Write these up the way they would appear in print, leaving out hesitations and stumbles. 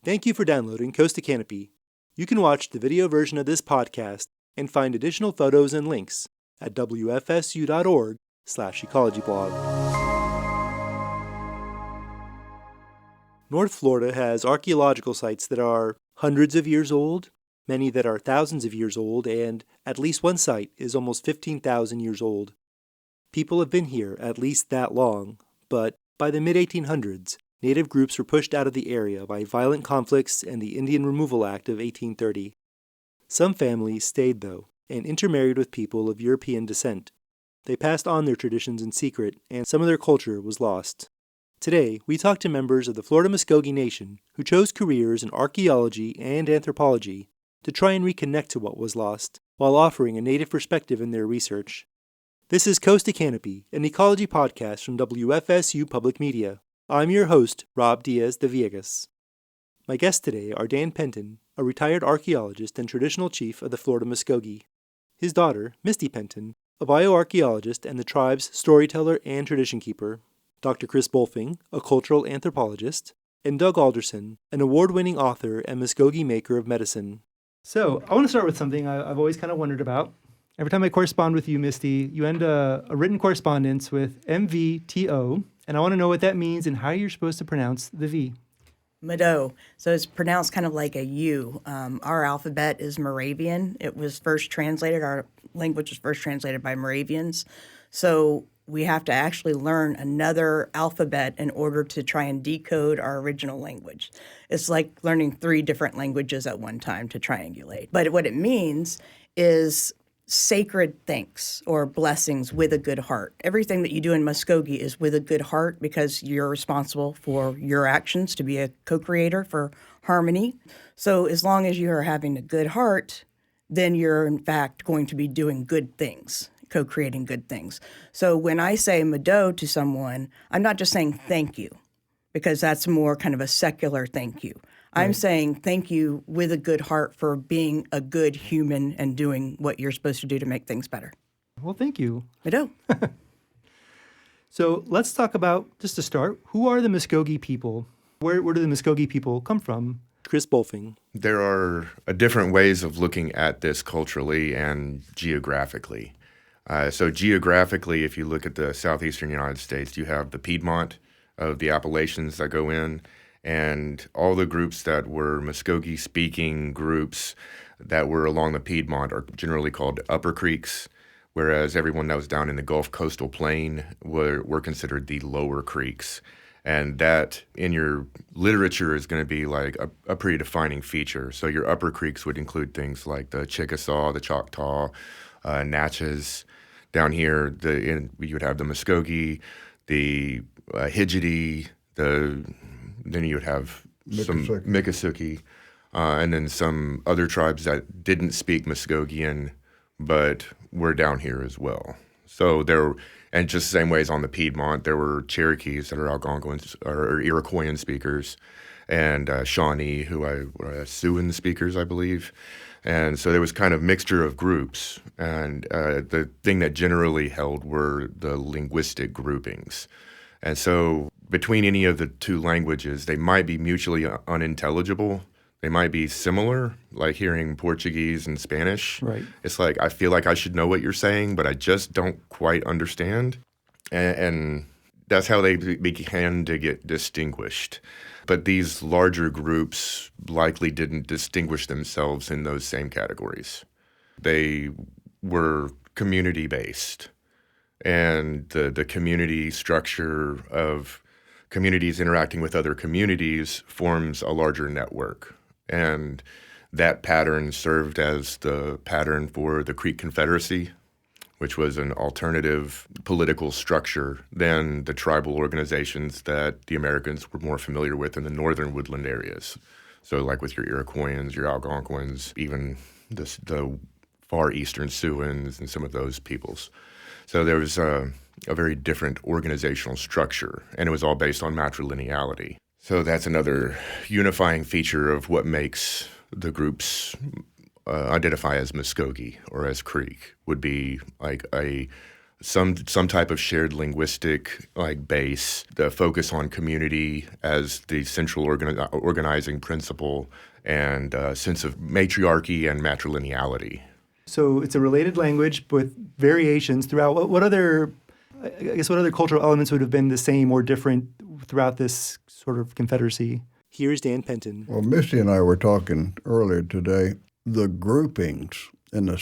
Thank you for downloading Coast to Canopy. You can watch the video version of this podcast and find additional photos and links at wfsu.org/ecologyblog. North Florida has archaeological sites that are hundreds of years old, many that are thousands of years old, and at least one site is almost 15,000 years old. People have been here at least that long, but by the mid-1800s, Native groups were pushed out of the area by violent conflicts and the Indian Removal Act of 1830. Some families stayed, though, and intermarried with people of European descent. They passed on their traditions in secret, and some of their culture was lost. Today, we talk to members of the Florida Muscogee Nation who chose careers in archaeology and anthropology to try and reconnect to what was lost, while offering a Native perspective in their research. This is Coast to Canopy, an ecology podcast from WFSU Public Media. I'm your host, Rob Diaz de Villegas. My guests today are Dan Penton, a retired archaeologist and traditional chief of the Florida Muscogee. His daughter, Misty Penton, a bioarchaeologist and the tribe's storyteller and tradition keeper. Dr. Chris Bolfing, a cultural anthropologist. And Doug Alderson, an award-winning author and Muscogee maker of medicine. So, I want to start with something I've always kind of wondered about. Every time I correspond with you, Misty, you end a written correspondence with MVTO, and I want to know what that means and how you're supposed to pronounce the V. Mado. So it's pronounced kind of like a U. Our alphabet is Moravian. It was first translated, our language was first translated by Moravians. So we have to actually learn another alphabet in order to try and decode our original language. It's like learning 3 different languages at one time to triangulate. But what it means is sacred thanks or blessings with a good heart. Everything that you do in Muscogee is with a good heart because you're responsible for your actions to be a co-creator for harmony. So as long as you're having a good heart, then you're in fact going to be doing good things, co-creating good things. So when I say Mado to someone, I'm not just saying thank you, because that's more kind of a secular thank you. I'm saying thank you with a good heart for being a good human and doing what you're supposed to do to make things better. Well, thank you. Mado. So let's talk about, just to start, who are the Muscogee people? Where do the Muscogee people come from? Chris Bolfing. There are different ways of looking at this culturally and geographically. So geographically, if you look at the southeastern United States, you have the Piedmont of the Appalachians that go in, and all the groups that were Muscogee-speaking groups that were along the Piedmont are generally called Upper Creeks, whereas everyone that was down in the Gulf Coastal Plain were considered the Lower Creeks. And that, in your literature, is going to be like a pretty defining feature. So your Upper Creeks would include things like the Chickasaw, the Choctaw, Natchez. Down here, you would have the Muscogee, the Hidgety, then you would have some Miccosukee, and then some other tribes that didn't speak Muscogean, but were down here as well. So and just the same ways on the Piedmont, there were Cherokees that are Algonquins or Iroquoian speakers, and Shawnee, who were Siouan speakers, I believe. And so there was kind of mixture of groups, and the thing that generally held were the linguistic groupings. And so between any of the 2 languages, they might be mutually unintelligible. They might be similar, like hearing Portuguese and Spanish. Right. It's like, I feel like I should know what you're saying, but I just don't quite understand. And that's how they began to get distinguished. But these larger groups likely didn't distinguish themselves in those same categories. They were community-based. And the community structure of communities interacting with other communities forms a larger network. And that pattern served as the pattern for the Creek Confederacy, which was an alternative political structure than the tribal organizations that the Americans were more familiar with in the northern woodland areas. So like with your Iroquoians, your Algonquins, even the far eastern Siouans and some of those peoples. So there was a very different organizational structure, and it was all based on matrilineality. So that's another unifying feature of what makes the groups identify as Muscogee or as Creek, would be like a some type of shared linguistic base, the focus on community as the central organizing principle, and a sense of matriarchy and matrilineality. So it's a related language with variations throughout. What other cultural elements would have been the same or different throughout this sort of confederacy? Here's Dan Penton. Well, Misty and I were talking earlier today. The groupings in the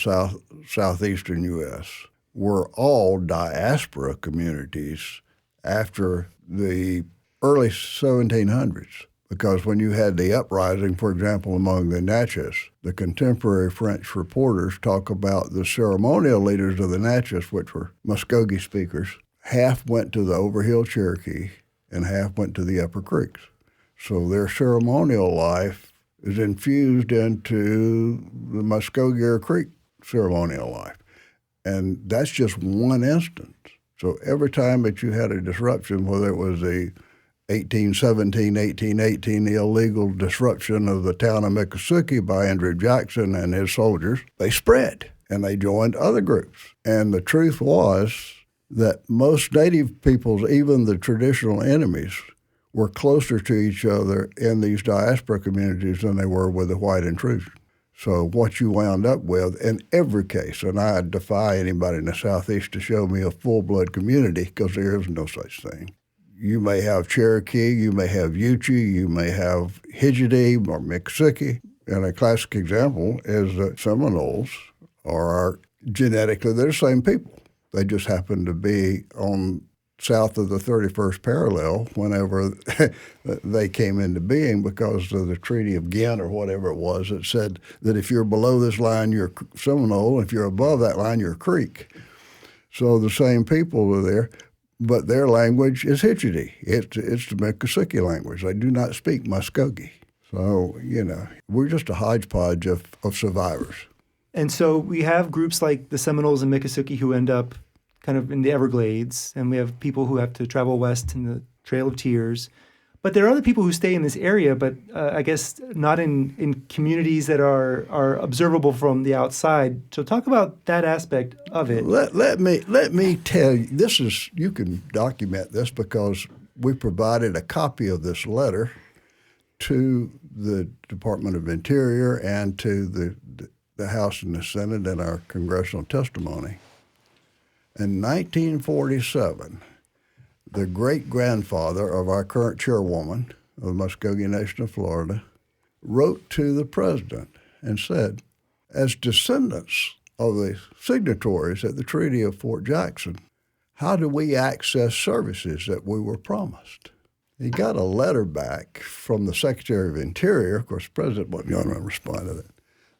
southeastern U.S. were all diaspora communities after the early 1700s. Because when you had the uprising, for example, among the Natchez, the contemporary French reporters talk about the ceremonial leaders of the Natchez, which were Muscogee speakers. Half went to the Overhill Cherokee and half went to the Upper Creeks. So their ceremonial life is infused into the Muscogee or Creek ceremonial life. And that's just one instance. So every time that you had a disruption, whether it was the 1817, 1818, the illegal disruption of the town of Muscogee by Andrew Jackson and his soldiers, they spread and they joined other groups. And the truth was that most native peoples, even the traditional enemies, were closer to each other in these diaspora communities than they were with the white intrusion. So what you wound up with in every case, and I defy anybody in the Southeast to show me a full-blood community because there is no such thing. You may have Cherokee, you may have Ute, you may have Hijidi or Miccosukee. And a classic example is that Seminoles are genetically, they're the same people. They just happen to be on south of the 31st parallel whenever they came into being because of the Treaty of Ghent or whatever it was. It said that if you're below this line, you're Seminole. If you're above that line, you're Creek. So the same people are there. But their language is Hijidi. It's the Miccosukee language. They do not speak Muscogee. So, we're just a hodgepodge of survivors. And so we have groups like the Seminoles and Miccosukee who end up kind of in the Everglades, and we have people who have to travel west in the Trail of Tears. But there are other people who stay in this area, but I guess not in communities that are observable from the outside. So talk about that aspect of it. Let me tell you, you can document this because we provided a copy of this letter to the Department of Interior and to the House and the Senate in our congressional testimony. In 1947, the great-grandfather of our current chairwoman of the Muscogee Nation of Florida wrote to the president and said, as descendants of the signatories at the Treaty of Fort Jackson, how do we access services that we were promised? He got a letter back from the Secretary of Interior, of course the president wasn't going to respond to that,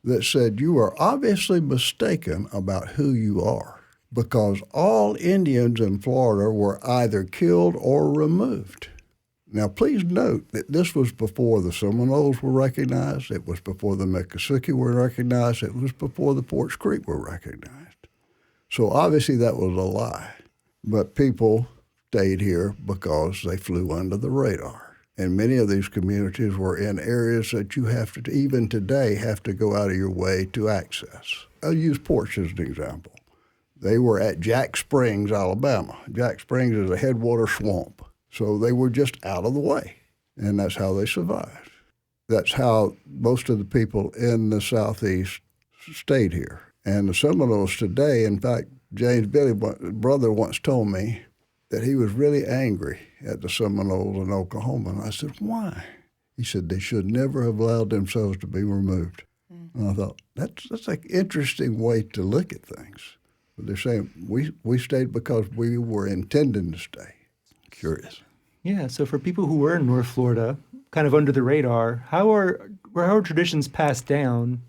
that said, you are obviously mistaken about who you are, because all Indians in Florida were either killed or removed. Now, please note that this was before the Seminoles were recognized, it was before the Miccosukee were recognized, it was before the Porch Creek were recognized. So obviously that was a lie. But people stayed here because they flew under the radar. And many of these communities were in areas that you have to, even today, have to go out of your way to access. I'll use Porch as an example. They were at Jack Springs, Alabama. Jack Springs is a headwater swamp. So they were just out of the way, and that's how they survived. That's how most of the people in the Southeast stayed here. And the Seminoles today, in fact, James Billy's brother once told me that he was really angry at the Seminoles in Oklahoma. And I said, why? He said they should never have allowed themselves to be removed. And I thought, that's an interesting way to look at things. But they're saying we stayed because we were intending to stay. Curious. Yeah, so for people who were in North Florida, kind of under the radar, how are traditions passed down?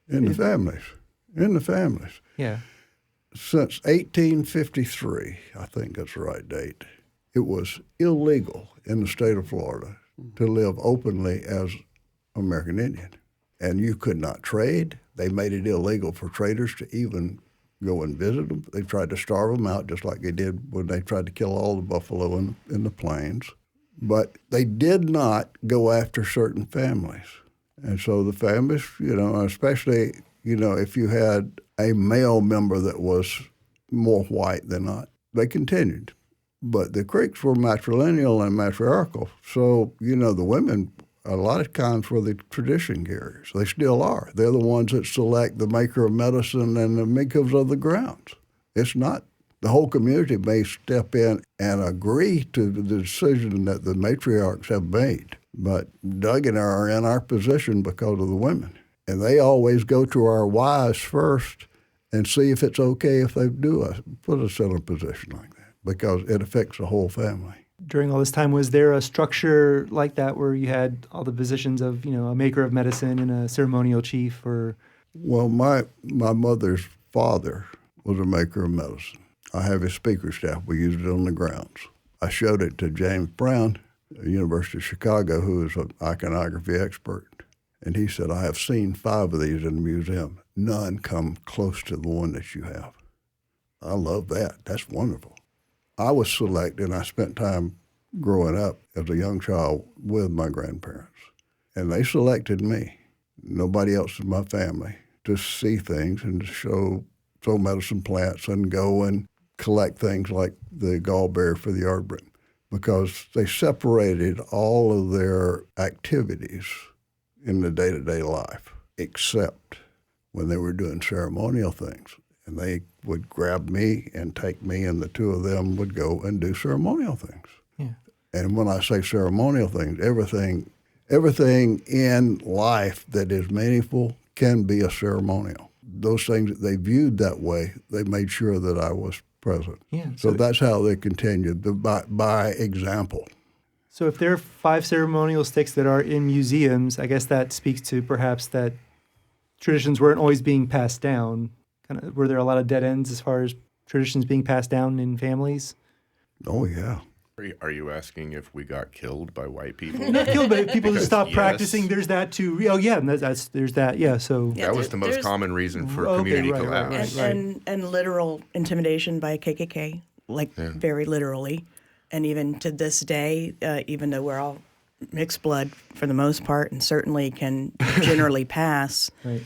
In the families. Yeah. Since 1853, I think that's the right date, it was illegal in the state of Florida to live openly as American Indian. And you could not trade. They made it illegal for traders to even go and visit them. They tried to starve them out just like they did when they tried to kill all the buffalo in the plains. But they did not go after certain families. And so the families, especially, if you had a male member that was more white than not. They continued. But the Creeks were matrilineal and matriarchal. So, the women a lot of times were the tradition carriers. They still are. They're the ones that select the maker of medicine and the makers of the grounds. It's not the whole community may step in and agree to the decision that the matriarchs have made. But Doug and I are in our position because of the women. And they always go to our wives first and see if it's okay if they put us in a position like that, because it affects the whole family. During all this time, was there a structure like that where you had all the positions of, a maker of medicine and a ceremonial chief, or? Well, my mother's father was a maker of medicine. I have his speaker staff. We used it on the grounds. I showed it to James Brown at the University of Chicago, who is an iconography expert. And he said, I have seen 5 of these in the museum. None come close to the one that you have. I love that. That's wonderful. I was selected, and I spent time growing up as a young child with my grandparents. And they selected me, nobody else in my family, to see things and to show medicine plants and go and collect things like the gallberry for the yardbird, because they separated all of their activities in the day-to-day life, except when they were doing ceremonial things. And they would grab me and take me, and the two of them would go and do ceremonial things. Yeah. And when I say ceremonial things, everything in life that is meaningful can be a ceremonial. Those things that they viewed that way, they made sure that I was present. Yeah. So that's how they continued, by example. So if there are 5 ceremonial sticks that are in museums, I guess that speaks to perhaps that traditions weren't always being passed down. Were there a lot of dead ends as far as traditions being passed down in families? Oh, yeah. Are you asking if we got killed by white people? Not killed, but people just stopped yes. practicing. There's that too. Oh, yeah, and there's that. Yeah, so That was the most common reason for Okay, community right, collapse. right. And literal intimidation by KKK, very literally. And even to this day, even though we're all mixed blood for the most part and certainly can generally pass, Right.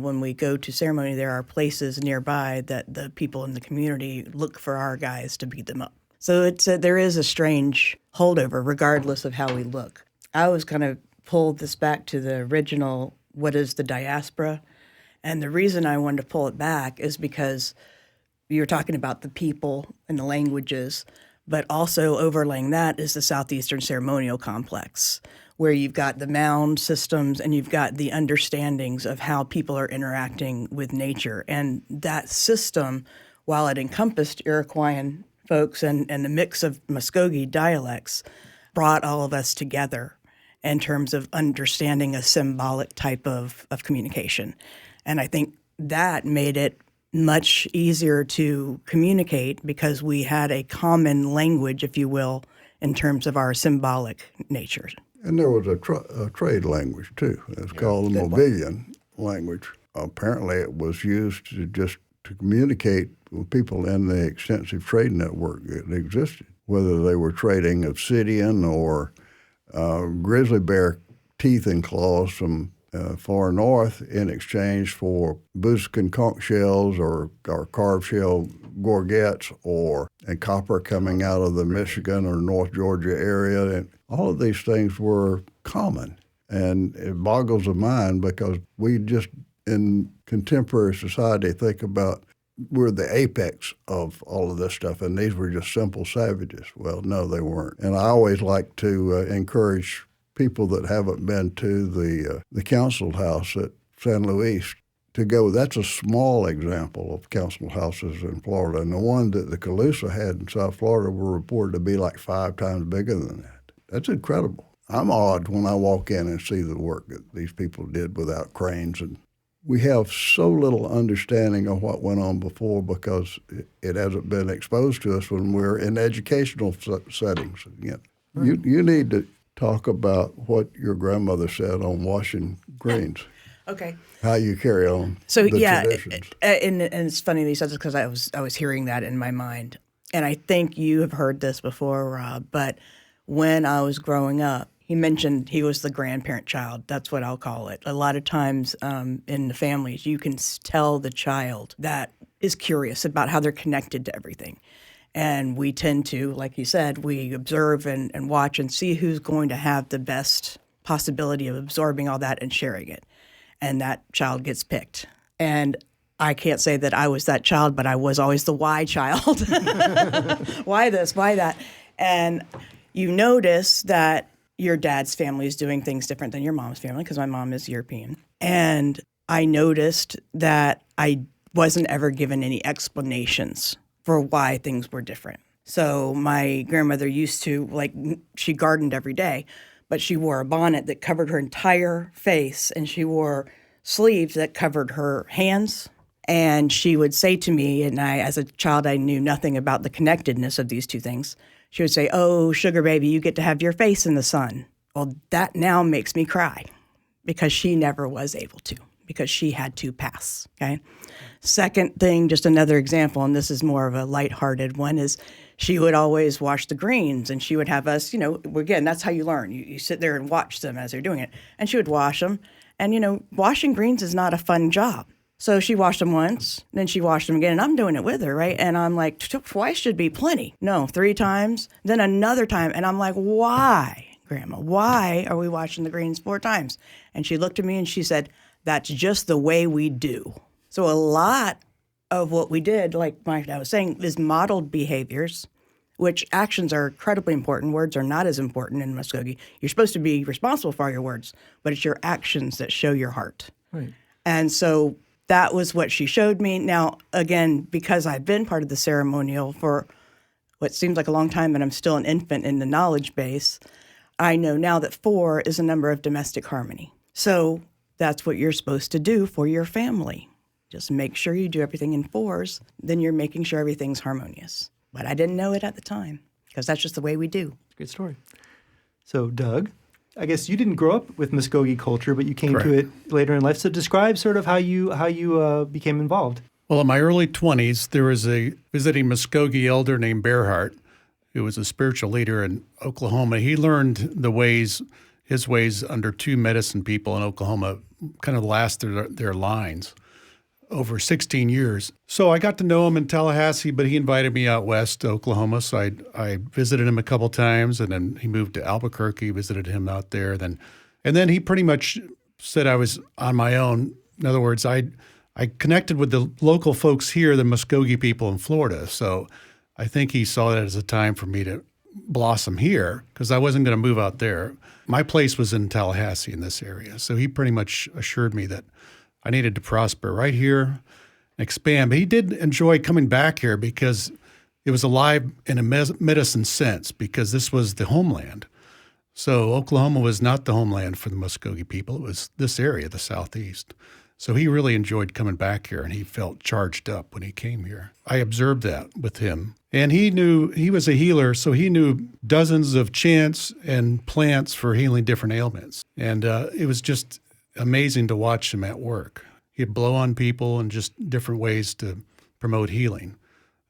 When we go to ceremony, there are places nearby that the people in the community look for our guys to beat them up. So there is a strange holdover regardless of how we look. I was kind of pulled this back to the original, what is the diaspora? And the reason I wanted to pull it back is because you were talking about the people and the languages, but also overlaying that is the Southeastern Ceremonial Complex, where you've got the mound systems and you've got the understandings of how people are interacting with nature. And that system, while it encompassed Iroquoian folks and the mix of Muscogee dialects, brought all of us together in terms of understanding a symbolic type of communication. And I think that made it much easier to communicate because we had a common language, if you will, in terms of our symbolic nature. And there was a trade language, too. It's called the Mobilian language. Apparently it was used to communicate with people in the extensive trade network that existed, whether they were trading obsidian or grizzly bear teeth and claws from far north in exchange for Boosk and conch shells or carved shell gorgets and copper coming out of the Michigan or North Georgia area. And all of these things were common. And it boggles the mind because we just, in contemporary society, think about we're the apex of all of this stuff, and these were just simple savages. Well, no, they weren't. And I always like to encourage people that haven't been to the council house at San Luis to go. That's a small example of council houses in Florida, and the one that the Calusa had in South Florida were reported to be like 5 times bigger than that. That's incredible. I'm awed when I walk in and see the work that these people did without cranes. And we have so little understanding of what went on before because it hasn't been exposed to us when we're in educational settings. You need to talk about what your grandmother said on washing greens. Okay. How you carry on traditions. And it's funny that you said this because I was hearing that in my mind. And I think you have heard this before, Rob, but when I was growing up, he mentioned he was the grandparent child. That's what I'll call it. A lot of times in the families, you can tell the child that is curious about how they're connected to everything. And we tend to, like you said, we observe and watch and see who's going to have the best possibility of absorbing all that and sharing it. And that child gets picked. And I can't say that I was that child, but I was always the why child. Why this? Why that? And you notice that your dad's family is doing things different than your mom's family, because my mom is European. And I noticed that I wasn't ever given any explanations for why things were different. So my grandmother used to, she gardened every day, but she wore a bonnet that covered her entire face, and she wore sleeves that covered her hands. And she would say to me, and as a child, I knew nothing about the connectedness of these two things. She would say, "Oh, sugar baby, you get to have your face in the sun." Well, that now makes me cry, because she never was able to, because she had to pass, okay? Second thing, just another example, and this is more of a lighthearted one, is she would always wash the greens, and she would have us, again, that's how you learn. You sit there and watch them as they're doing it. And she would wash them. And, washing greens is not a fun job. So she washed them once, then she washed them again, and I'm doing it with her, right? And I'm like, twice should be plenty. No, 3 times, then another time. And I'm like, why, Grandma? Why are we washing the greens 4 times? And she looked at me and she said, "That's just the way we do." So a lot of what we did, like I was saying, is modeled behaviors, which actions are incredibly important. Words are not as important in Muscogee. You're supposed to be responsible for your words, but it's your actions that show your heart. Right. And so that was what she showed me. Now, again, because I've been part of the ceremonial for what seems like a long time, and I'm still an infant in the knowledge base, I know now that 4 is a number of domestic harmony. So that's what you're supposed to do for your family. Just make sure you do everything in 4s, then you're making sure everything's harmonious. But I didn't know it at the time, because that's just the way we do. Good story. So, Doug, I guess you didn't grow up with Muscogee culture, but you came Correct. to it later in life. So describe sort of how you became involved. Well, in my early 20s, there was a visiting Muscogee elder named Bearhart, who was a spiritual leader in Oklahoma. He learned his ways under 2 medicine people in Oklahoma, kind of lasted their lines over 16 years. So I got to know him in Tallahassee, but he invited me out west to Oklahoma. So I visited him a couple times, and then he moved to Albuquerque, visited him out there. And then he pretty much said I was on my own. In other words, I connected with the local folks here, the Muscogee people in Florida. So I think he saw that as a time for me to blossom here, because I wasn't going to move out there. My place was in Tallahassee in this area. So he pretty much assured me that I needed to prosper right here and expand. But he did enjoy coming back here because it was alive in a medicine sense, because this was the homeland. So Oklahoma was not the homeland for the Muscogee people. It was this area, the Southeast. So he really enjoyed coming back here, and he felt charged up when he came here. I observed that with him. And he knew he was a healer, so he knew dozens of chants and plants for healing different ailments. And it was just amazing to watch him at work. He'd blow on people and just different ways to promote healing.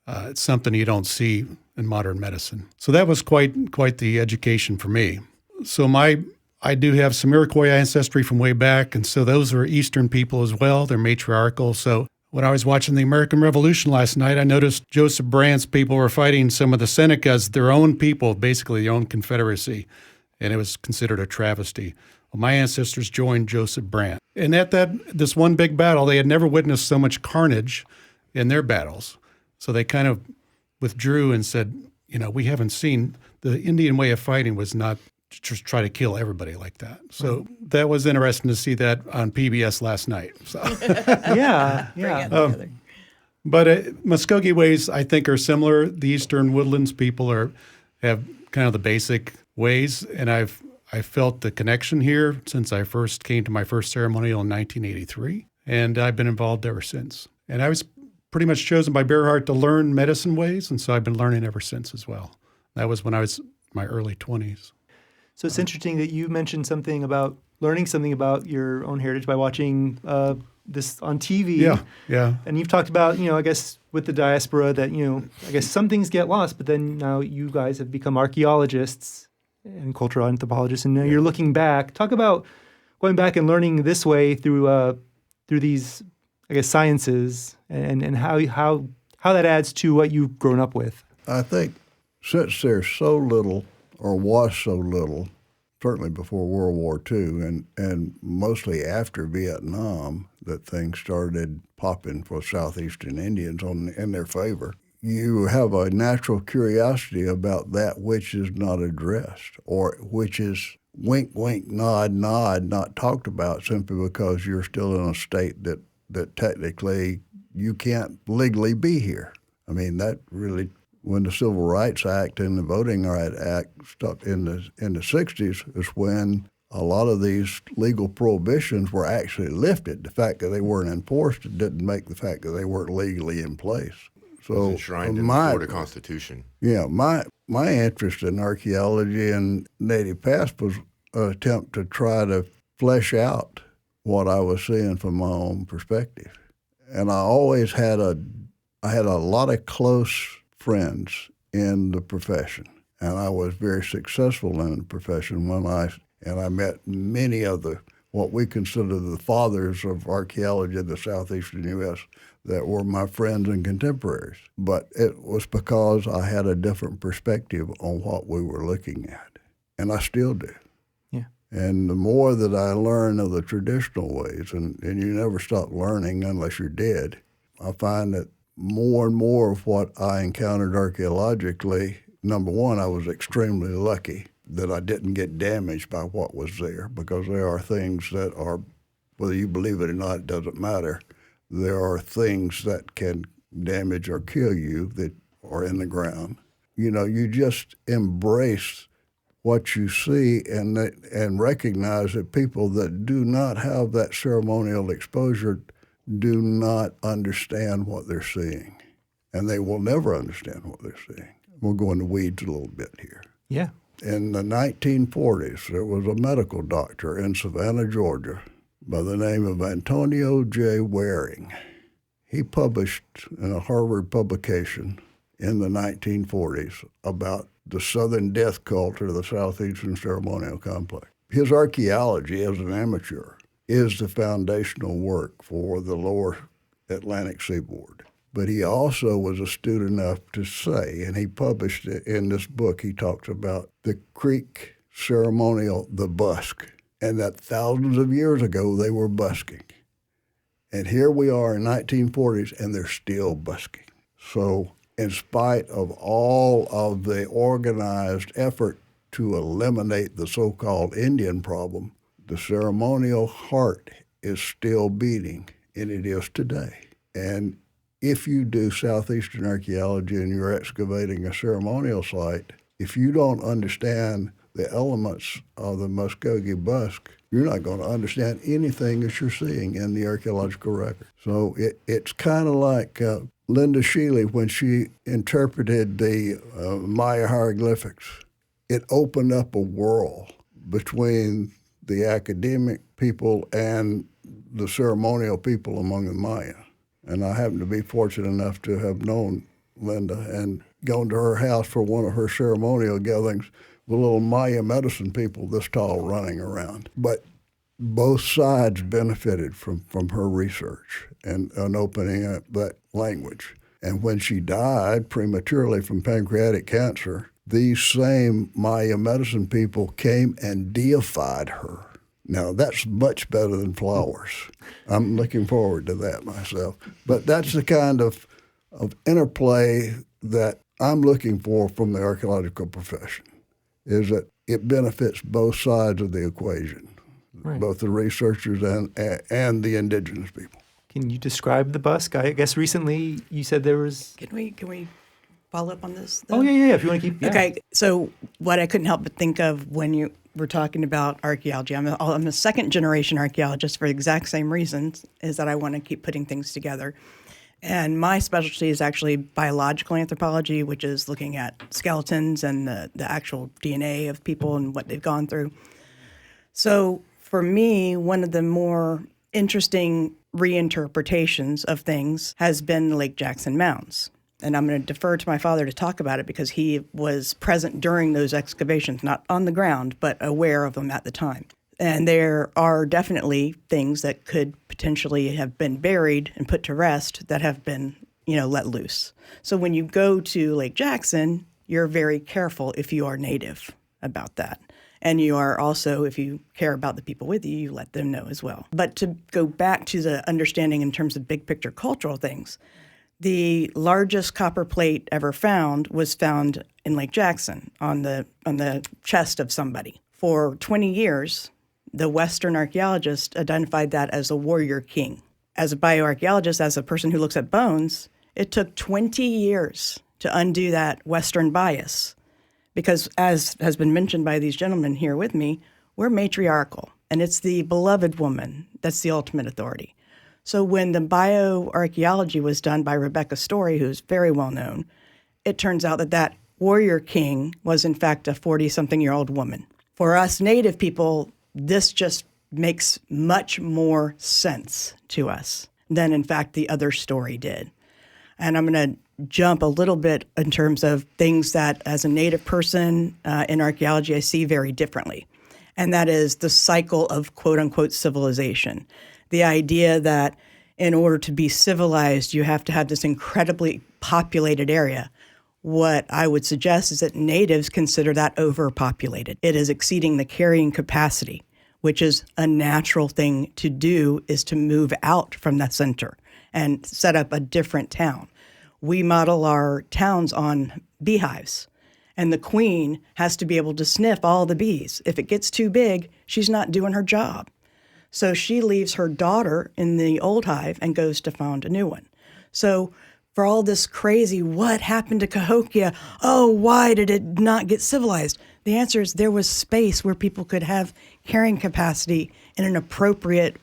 It's something you don't see in modern medicine. So that was quite the education for me. So I do have some Iroquois ancestry from way back, and so those are Eastern people as well. They're matriarchal. So when I was watching the American Revolution last night, I noticed Joseph Brandt's people were fighting some of the Senecas, their own people, basically their own confederacy, and it was considered a travesty. Well, my ancestors joined Joseph Brandt. And at this one big battle, they had never witnessed so much carnage in their battles. So they kind of withdrew and said, we haven't seen, the Indian way of fighting was not to just try to kill everybody like that. So that was interesting to see that on PBS last night. So. Yeah. But Muscogee ways, I think, are similar. The Eastern Woodlands people have kind of the basic ways, and I felt the connection here since I first came to my first ceremonial in 1983, and I've been involved ever since. And I was pretty much chosen by Bearhart to learn medicine ways, and so I've been learning ever since as well. That was when I was in my early 20s. So it's interesting that you mentioned learning something about your own heritage by watching this on TV. Yeah. And you've talked about, I guess with the diaspora that, I guess some things get lost, but then now you guys have become archaeologists and cultural anthropologists, and now you're looking back. Talk about going back and learning this way through these I guess, sciences and how that adds to what you've grown up with. I think since there's so little, or was so little, certainly before World War II and mostly after Vietnam, that things started popping for Southeastern Indians in their favor. You have a natural curiosity about that which is not addressed, or which is wink, wink, nod, nod, not talked about simply because you're still in a state that technically you can't legally be here. I mean, that really, when the Civil Rights Act and the Voting Rights Act stuff in the 60s is when a lot of these legal prohibitions were actually lifted. The fact that they weren't enforced didn't make the fact that they weren't legally in place. So enshrined in the Florida Constitution. Yeah, my interest in archaeology and native past was an attempt to try to flesh out what I was seeing from my own perspective. And I always had a lot of close friends in the profession, and I was very successful in the profession and I met many of what we consider the fathers of archaeology in the southeastern U.S. that were my friends and contemporaries. But it was because I had a different perspective on what we were looking at, and I still do. Yeah. And the more that I learn of the traditional ways, and you never stop learning unless you're dead, I find that more and more of what I encountered archaeologically, number one, I was extremely lucky that I didn't get damaged by what was there, because there are things that are, whether you believe it or not, it doesn't matter. There are things that can damage or kill you that are in the ground. You know, you just embrace what you see and recognize that people that do not have that ceremonial exposure do not understand what they're seeing, and they will never understand what they're seeing. We'll go into weeds a little bit here. Yeah. In the 1940s, there was a medical doctor in Savannah, Georgia, by the name of Antonio J. Waring. He published in a Harvard publication in the 1940s about the Southern death cult, or the Southeastern Ceremonial Complex. His archaeology as an amateur is the foundational work for the lower Atlantic seaboard. But he also was astute enough to say, and he published it in this book, he talks about the Creek ceremonial, the busk, and that thousands of years ago they were busking. And here we are in 1940s, and they're still busking. So in spite of all of the organized effort to eliminate the so-called Indian problem, the ceremonial heart is still beating, and it is today. And if you do southeastern archaeology and you're excavating a ceremonial site, if you don't understand the elements of the Muscogee busk, you're not going to understand anything that you're seeing in the archaeological record. So it's kind of like Linda Shealy when she interpreted the Maya hieroglyphics. It opened up a world between the academic people and the ceremonial people among the Maya. And I happen to be fortunate enough to have known Linda and gone to her house for one of her ceremonial gatherings with little Maya medicine people this tall running around. But both sides benefited from her research and opening up that language. And when she died prematurely from pancreatic cancer, these same Maya medicine people came and deified her. Now, that's much better than flowers. I'm looking forward to that myself. But that's the kind of interplay that I'm looking for from the archaeological profession, is that it benefits both sides of the equation, right, both the researchers and the indigenous people. Can you describe the busk? I guess recently you said there was... Can we follow up on this, though? Oh, yeah, if you want to keep... Yeah. Okay, so what I couldn't help but think of when you were talking about archaeology, I'm a second-generation archaeologist for the exact same reasons, is that I want to keep putting things together. And my specialty is actually biological anthropology, which is looking at skeletons and the actual DNA of people and what they've gone through. So for me, one of the more interesting reinterpretations of things has been the Lake Jackson Mounds. And I'm going to defer to my father to talk about it because he was present during those excavations, not on the ground, but aware of them at the time. And there are definitely things that could potentially have been buried and put to rest that have been, let loose. So when you go to Lake Jackson, you're very careful if you are native about that. And you are also, if you care about the people with you, you let them know as well. But to go back to the understanding in terms of big picture cultural things, the largest copper plate ever found was found in Lake Jackson on the chest of somebody. For 20 years, the Western archaeologist identified that as a warrior king. As a bioarchaeologist, as a person who looks at bones, it took 20 years to undo that Western bias. Because as has been mentioned by these gentlemen here with me, we're matriarchal, and it's the beloved woman that's the ultimate authority. So when the bioarchaeology was done by Rebecca Story, who's very well known, it turns out that warrior king was in fact a 40-something-year-old woman. For us Native people, this just makes much more sense to us than in fact the other story did. And I'm going to jump a little bit in terms of things that as a Native person in archaeology I see very differently. And that is the cycle of quote-unquote civilization. The idea that in order to be civilized, you have to have this incredibly populated area. What I would suggest is that natives consider that overpopulated. It is exceeding the carrying capacity, which is a natural thing to do, is to move out from the center and set up a different town. We model our towns on beehives, and the queen has to be able to sniff all the bees. If it gets too big, she's not doing her job. So she leaves her daughter in the old hive and goes to found a new one. So for all this crazy, what happened to Cahokia? Oh, why did it not get civilized? The answer is there was space where people could have carrying capacity in an appropriate,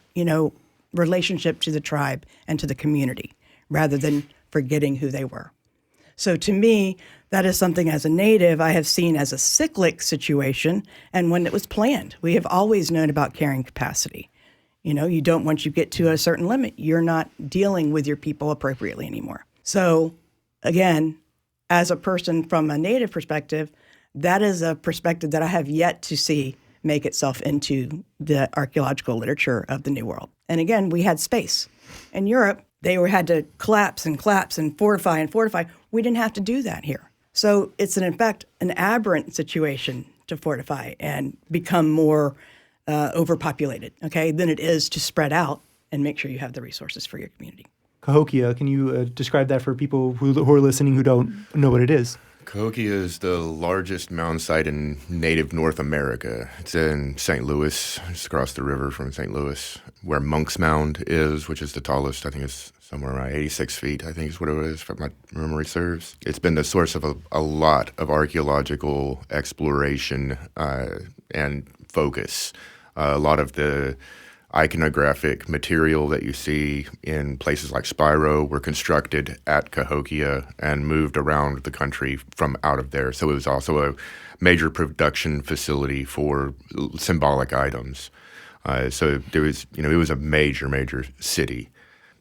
relationship to the tribe and to the community, rather than forgetting who they were. So to me, that is something as a Native I have seen as a cyclic situation and when it was planned. We have always known about carrying capacity. You don't, once you get to a certain limit, you're not dealing with your people appropriately anymore. So again, as a person from a Native perspective, that is a perspective that I have yet to see make itself into the archaeological literature of the New World. And again, we had space. In Europe, they had to collapse and fortify and fortify. We didn't have to do that here. So it's, in fact, an aberrant situation to fortify and become more overpopulated, than it is to spread out and make sure you have the resources for your community. Cahokia, can you describe that for people who are listening who don't know what it is? Cahokia is the largest mound site in native North America. It's in St. Louis. It's across the river from St. Louis, where Monk's Mound is, which is the tallest. I think it's somewhere around 86 feet, I think is what it is, if my memory serves. It's been the source of a lot of archaeological exploration and focus. A lot of the iconographic material that you see in places like Spiro were constructed at Cahokia and moved around the country from out of there. So it was also a major production facility for symbolic items. So there was, it was a major city,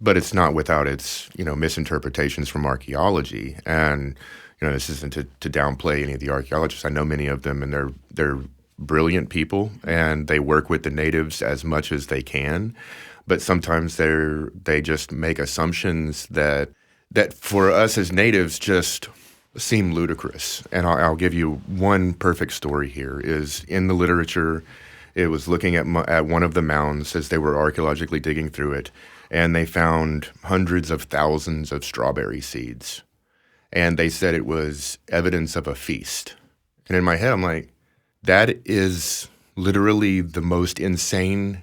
but it's not without its, misinterpretations from archaeology. And, this isn't to downplay any of the archaeologists. I know many of them, and they're brilliant people, and they work with the natives as much as they can, but sometimes they just make assumptions that for us as natives just seem ludicrous. And I'll give you one perfect story here. Is in the literature, it was looking at one of the mounds as they were archaeologically digging through it, and they found hundreds of thousands of strawberry seeds, and they said it was evidence of a feast. And in my head, I'm like, that is literally the most insane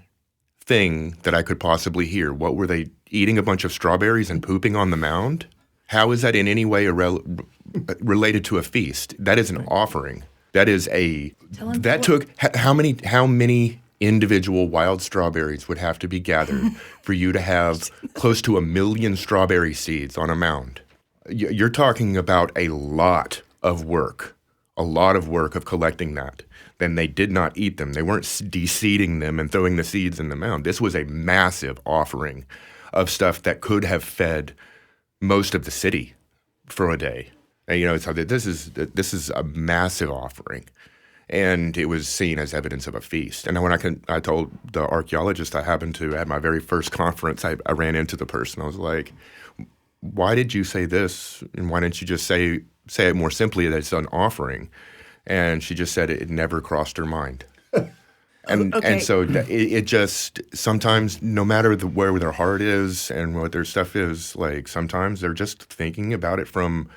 thing that I could possibly hear. What were they eating? A bunch of strawberries and pooping on the mound? How is that in any way related to a feast? That is an offering. That is took how many individual wild strawberries would have to be gathered for you to have close to 1 million strawberry seeds on a mound? You're talking about a lot of work of collecting that. Then they did not eat them. They weren't de-seeding them and throwing the seeds in the mound. This was a massive offering of stuff that could have fed most of the city for a day. And, so this is a massive offering. And it was seen as evidence of a feast. And when I told the archaeologist I happened to at my very first conference, I ran into the person. I was like, why did you say this? And why didn't you just say it more simply that it's an offering? And she just said it never crossed her mind. And so it just sometimes, no matter where their heart is and what their stuff is, like sometimes they're just thinking about it from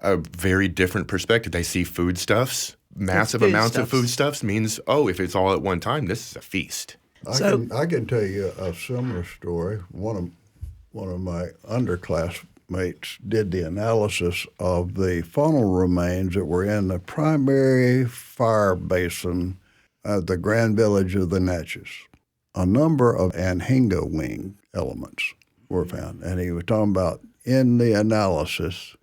a very different perspective. They see foodstuffs, massive amounts of foodstuffs means, if it's all at one time, this is a feast. I can tell you a similar story. One of my underclassmates did the analysis of the funnel remains that were in the primary fire basin at the Grand Village of the Natchez. A number of anhinga wing elements were found, and he was talking about in the analysis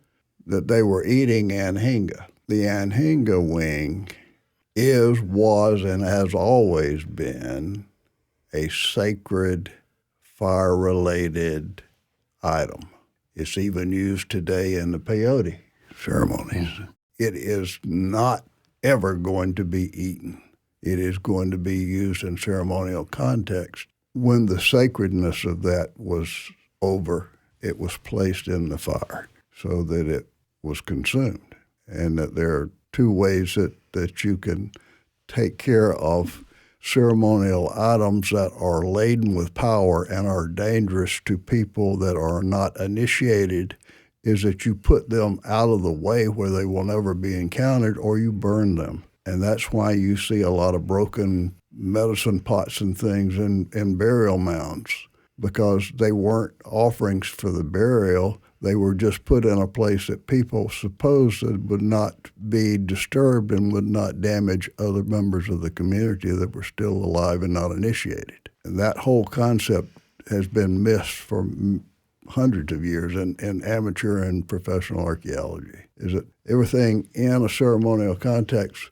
that they were eating anhinga. The anhinga wing was, and has always been a sacred fire-related item. It's even used today in the peyote ceremonies. It is not ever going to be eaten. It is going to be used in ceremonial context. When the sacredness of that was over, it was placed in the fire so that it was consumed. And that there are two ways that you can take care of ceremonial items that are laden with power and are dangerous to people that are not initiated, is that you put them out of the way where they will never be encountered, or you burn them. And that's why you see a lot of broken medicine pots and things in burial mounds, because they weren't offerings for the burial. They were just put in a place that people supposed that would not be disturbed and would not damage other members of the community that were still alive and not initiated. And that whole concept has been missed for hundreds of years in amateur and professional archaeology, is that everything in a ceremonial context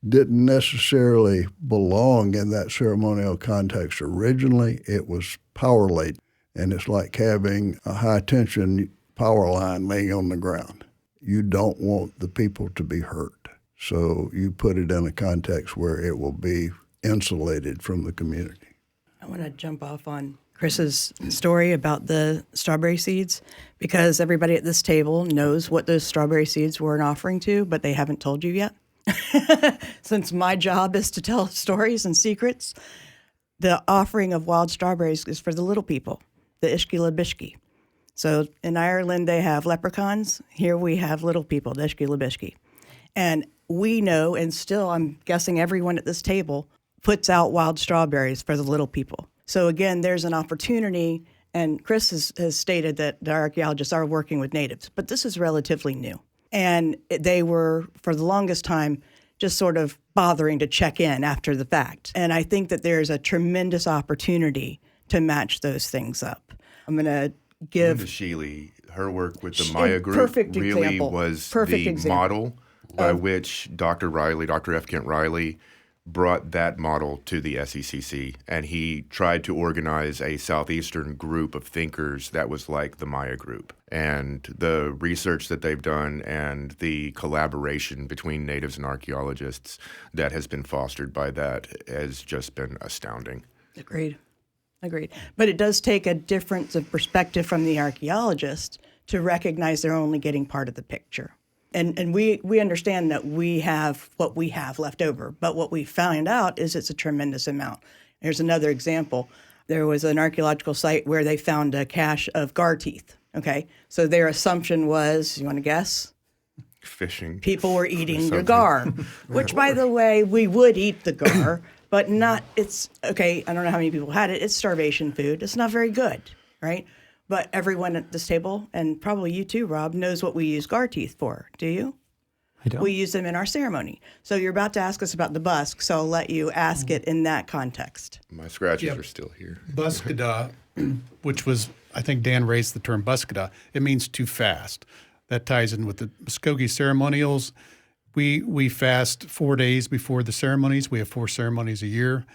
didn't necessarily belong in that ceremonial context originally. It was power laden. And it's like having a high-tension power line laying on the ground. You don't want the people to be hurt. So you put it in a context where it will be insulated from the community. I want to jump off on Chris's story about the strawberry seeds, because everybody at this table knows what those strawberry seeds were an offering to, but they haven't told you yet. Since my job is to tell stories and secrets, the offering of wild strawberries is for the little people, the Ishkila Bishki. So in Ireland, they have leprechauns. Here we have little people, the Ishkila Bishki. And we know, and still I'm guessing everyone at this table puts out wild strawberries for the little people. So again, there's an opportunity, and Chris has stated that the archaeologists are working with natives, but this is relatively new. And they were, for the longest time, just sort of bothering to check in after the fact. And I think that there's a tremendous opportunity to match those things up. I'm going to give Linda Sheely, her work with the Maya group really example. was Perfect the example. model by which Dr. F. Kent Riley, brought that model to the SECC, and he tried to organize a southeastern group of thinkers that was like the Maya group. And the research that they've done and the collaboration between natives and archaeologists that has been fostered by that has just been astounding. Agreed. But it does take a difference of perspective from the archaeologist to recognize they're only getting part of the picture. And we understand that we have what we have left over, but what we found out is it's a tremendous amount. There's another example. There was an archaeological site where they found a cache of gar teeth, okay? So their assumption was, you want to guess? Fishing. People were eating the gar, which, by the way, we would eat the gar, but not, it's, okay, I don't know how many people had it. It's starvation food. It's not very good, right? But everyone at this table, and probably you too, Rob, knows what we use gar teeth for. Do you? I don't. We use them in our ceremony. So you're about to ask us about the busk, so I'll let you ask it in that context. My scratches are still here. Buskada, which was, I think Dan raised the term buskada. It means to fast. That ties in with the Muscogee ceremonials. We fast 4 days before the ceremonies. We have 4 ceremonies a year.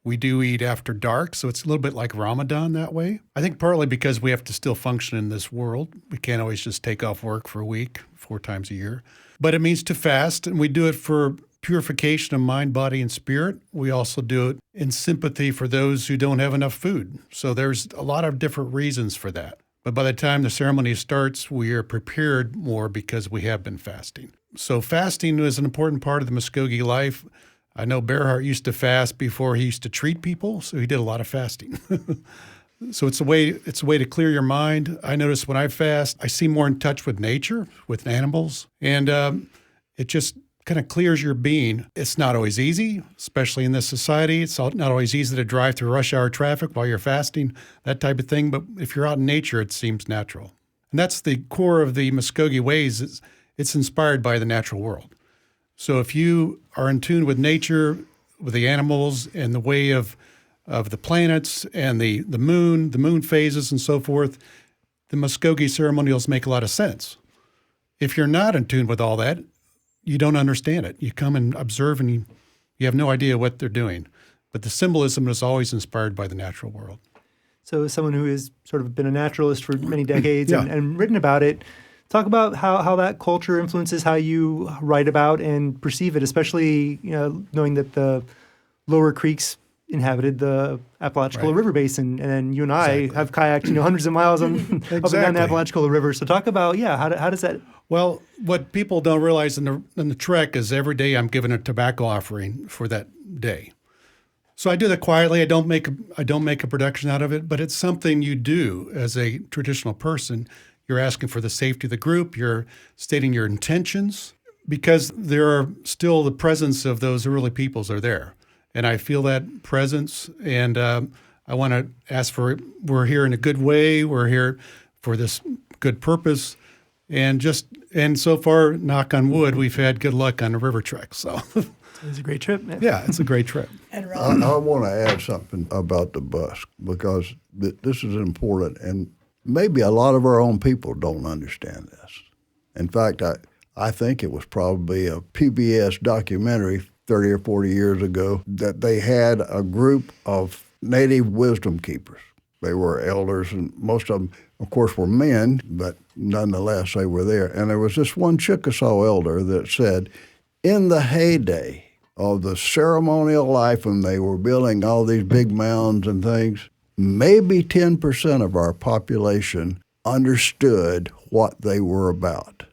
We do eat after dark, so it's a little bit like Ramadan that way. I think partly because we have to still function in this world. We can't always just take off work for a week 4 times a year. But it means to fast, and we do it for purification of mind, body, and spirit. We also do it in sympathy for those who don't have enough food. So there's a lot of different reasons for that. But by the time the ceremony starts, we are prepared more because we have been fasting. So fasting is an important part of the Muscogee life. I know Bearhart used to fast before he used to treat people, so he did a lot of fasting. So it's a way to clear your mind. I notice when I fast, I seem more in touch with nature, with animals, and it just kind of clears your being. It's not always easy, especially in this society. It's not always easy to drive through rush hour traffic while you're fasting, that type of thing. But if you're out in nature, it seems natural. And that's the core of the Muscogee ways. It's inspired by the natural world. So if you are in tune with nature, with the animals, and the way of the planets and the moon phases and so forth, the Muscogee ceremonials make a lot of sense. If you're not in tune with all that, you don't understand it. You come and observe and you have no idea what they're doing. But the symbolism is always inspired by the natural world. So as someone who has sort of been a naturalist for many decades Yeah. and written about it, talk about how that culture influences how you write about and perceive it, especially knowing that the lower creeks inhabited the Apalachicola Right. River basin, and you and I Exactly. have kayaked hundreds of miles on up and down the Exactly. Apalachicola River. So talk about how does that? Well, what people don't realize in the trek is every day I'm given a tobacco offering for that day. So I do that quietly. I don't make a production out of it, but it's something you do as a traditional person. You're asking for the safety of the group. You're stating your intentions because there are still the presence of those early peoples are there. And I feel that presence, and I want to ask for, we're here in a good way, we're here for this good purpose, and so far, knock on wood, we've had good luck on the river trek. So, It was a great trip, man. yeah, it's a great trip. And I want to add something about the bus because this is important, and maybe a lot of our own people don't understand this. In fact, I think it was probably a PBS documentary 30 or 40 years ago that they had a group of native wisdom keepers. They were elders, and most of them, of course, were men, but nonetheless, they were there. And there was this one Chickasaw elder that said, in the heyday of the ceremonial life when they were building all these big mounds and things, maybe 10% of our population understood what they were about.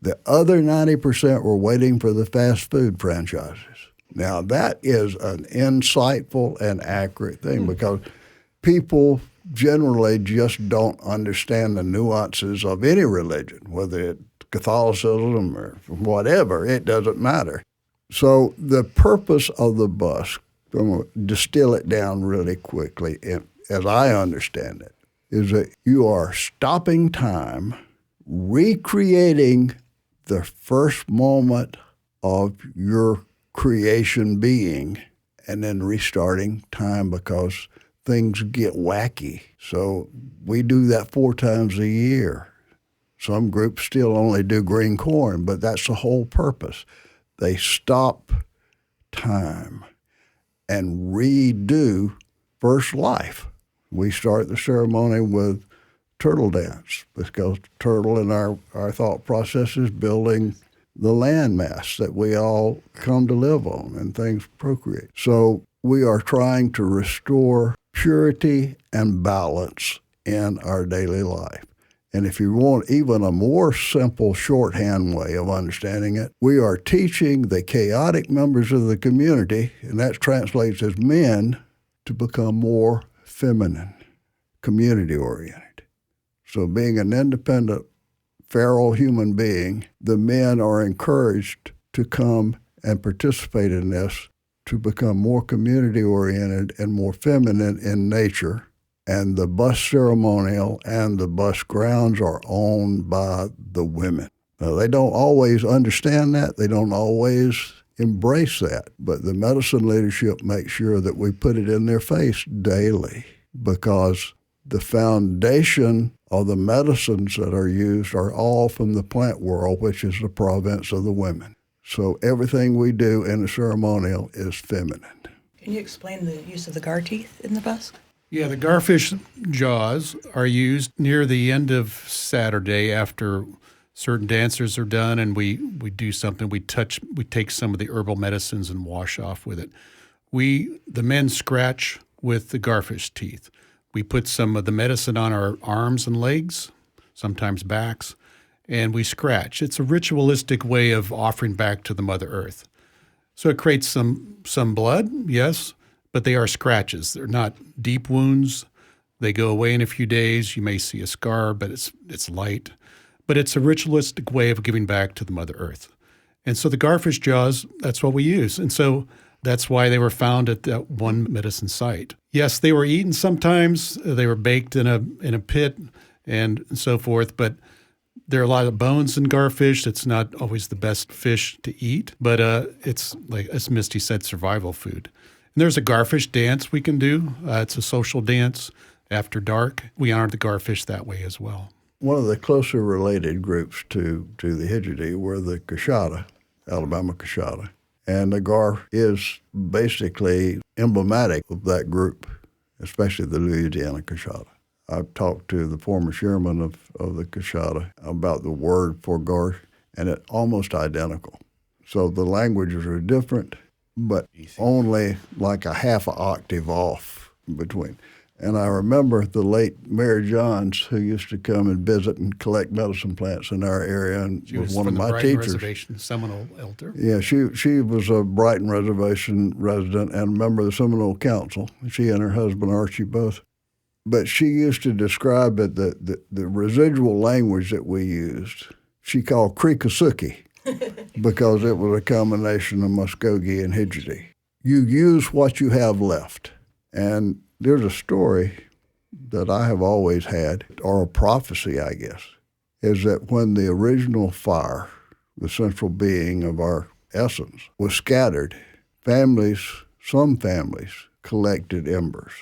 The other 90% were waiting for the fast food franchises. Now, that is an insightful and accurate thing because people generally just don't understand the nuances of any religion, whether it's Catholicism or whatever, it doesn't matter. So the purpose of the bus, I'm going to distill it down really quickly, as I understand it, is that you are stopping time, recreating the first moment of your creation being, and then restarting time because things get wacky. So we do that 4 times a year. Some groups still only do green corn, but that's the whole purpose. They stop time and redo first life. We start the ceremony with turtle dance because turtle in our thought process is building the land mass that we all come to live on and things procreate. So we are trying to restore purity and balance in our daily life. And if you want even a more simple shorthand way of understanding it, we are teaching the chaotic members of the community, and that translates as men, to become more feminine, community-oriented. So being an independent, feral human being, the men are encouraged to come and participate in this to become more community-oriented and more feminine in nature. And the bus ceremonial and the bus grounds are owned by the women. Now, they don't always understand that. They don't always embrace that. But the medicine leadership makes sure that we put it in their face daily because the foundation of the medicines that are used are all from the plant world, which is the province of the women. So everything we do in the ceremonial is feminine. Can you explain the use of the gar teeth in the busk? Yeah, the garfish jaws are used near the end of Saturday after certain dancers are done, and we do something. We take some of the herbal medicines and wash off with it. The men scratch with the garfish teeth. We put some of the medicine on our arms and legs, sometimes backs, and we scratch. It's a ritualistic way of offering back to the Mother Earth. So it creates some blood, yes, but they are scratches. They're not deep wounds. They go away in a few days. You may see a scar, but it's light. But it's a ritualistic way of giving back to the Mother Earth. And so the garfish jaws, that's what we use. And so that's why they were found at that one medicine site. Yes, they were eaten sometimes. They were baked in a pit and so forth. But there are a lot of bones in garfish. It's not always the best fish to eat. But it's, like as Misty said, survival food. And there's a garfish dance we can do. It's a social dance after dark. We honor the garfish that way as well. One of the closer related groups to the Hidjidi were the Coshada, Alabama Coshada. And the gar is basically emblematic of that group, especially the Louisiana Coshada. I've talked to the former chairman of the Coshada about the word for gar, and it's almost identical. So the languages are different, but only like a half an octave off between. And I remember the late Mary Johns, who used to come and visit and collect medicine plants in our area, and She was one from of the my Brighton teachers. Reservation, Seminole elder. Yeah, she was a Brighton Reservation resident and a member of the Seminole Council. She and her husband Archie both. But she used to describe it, the residual language that we used, she called Creekasuki because it was a combination of Muscogee and Hidjidi. You use what you have left. And there's a story that I have always had, or a prophecy, I guess, is that when the original fire, the central being of our essence, was scattered, some families collected embers.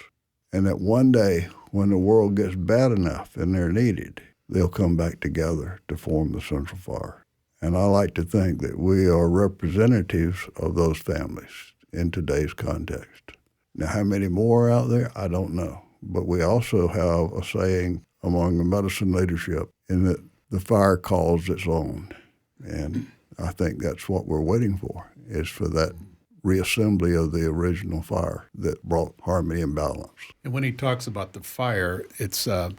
And that one day, when the world gets bad enough and they're needed, they'll come back together to form the central fire. And I like to think that we are representatives of those families in today's context. Now, how many more are out there? I don't know. But we also have a saying among the medicine leadership in that the fire calls its own. And I think that's what we're waiting for, is for that reassembly of the original fire that brought harmony and balance. And when he talks about the fire, it's a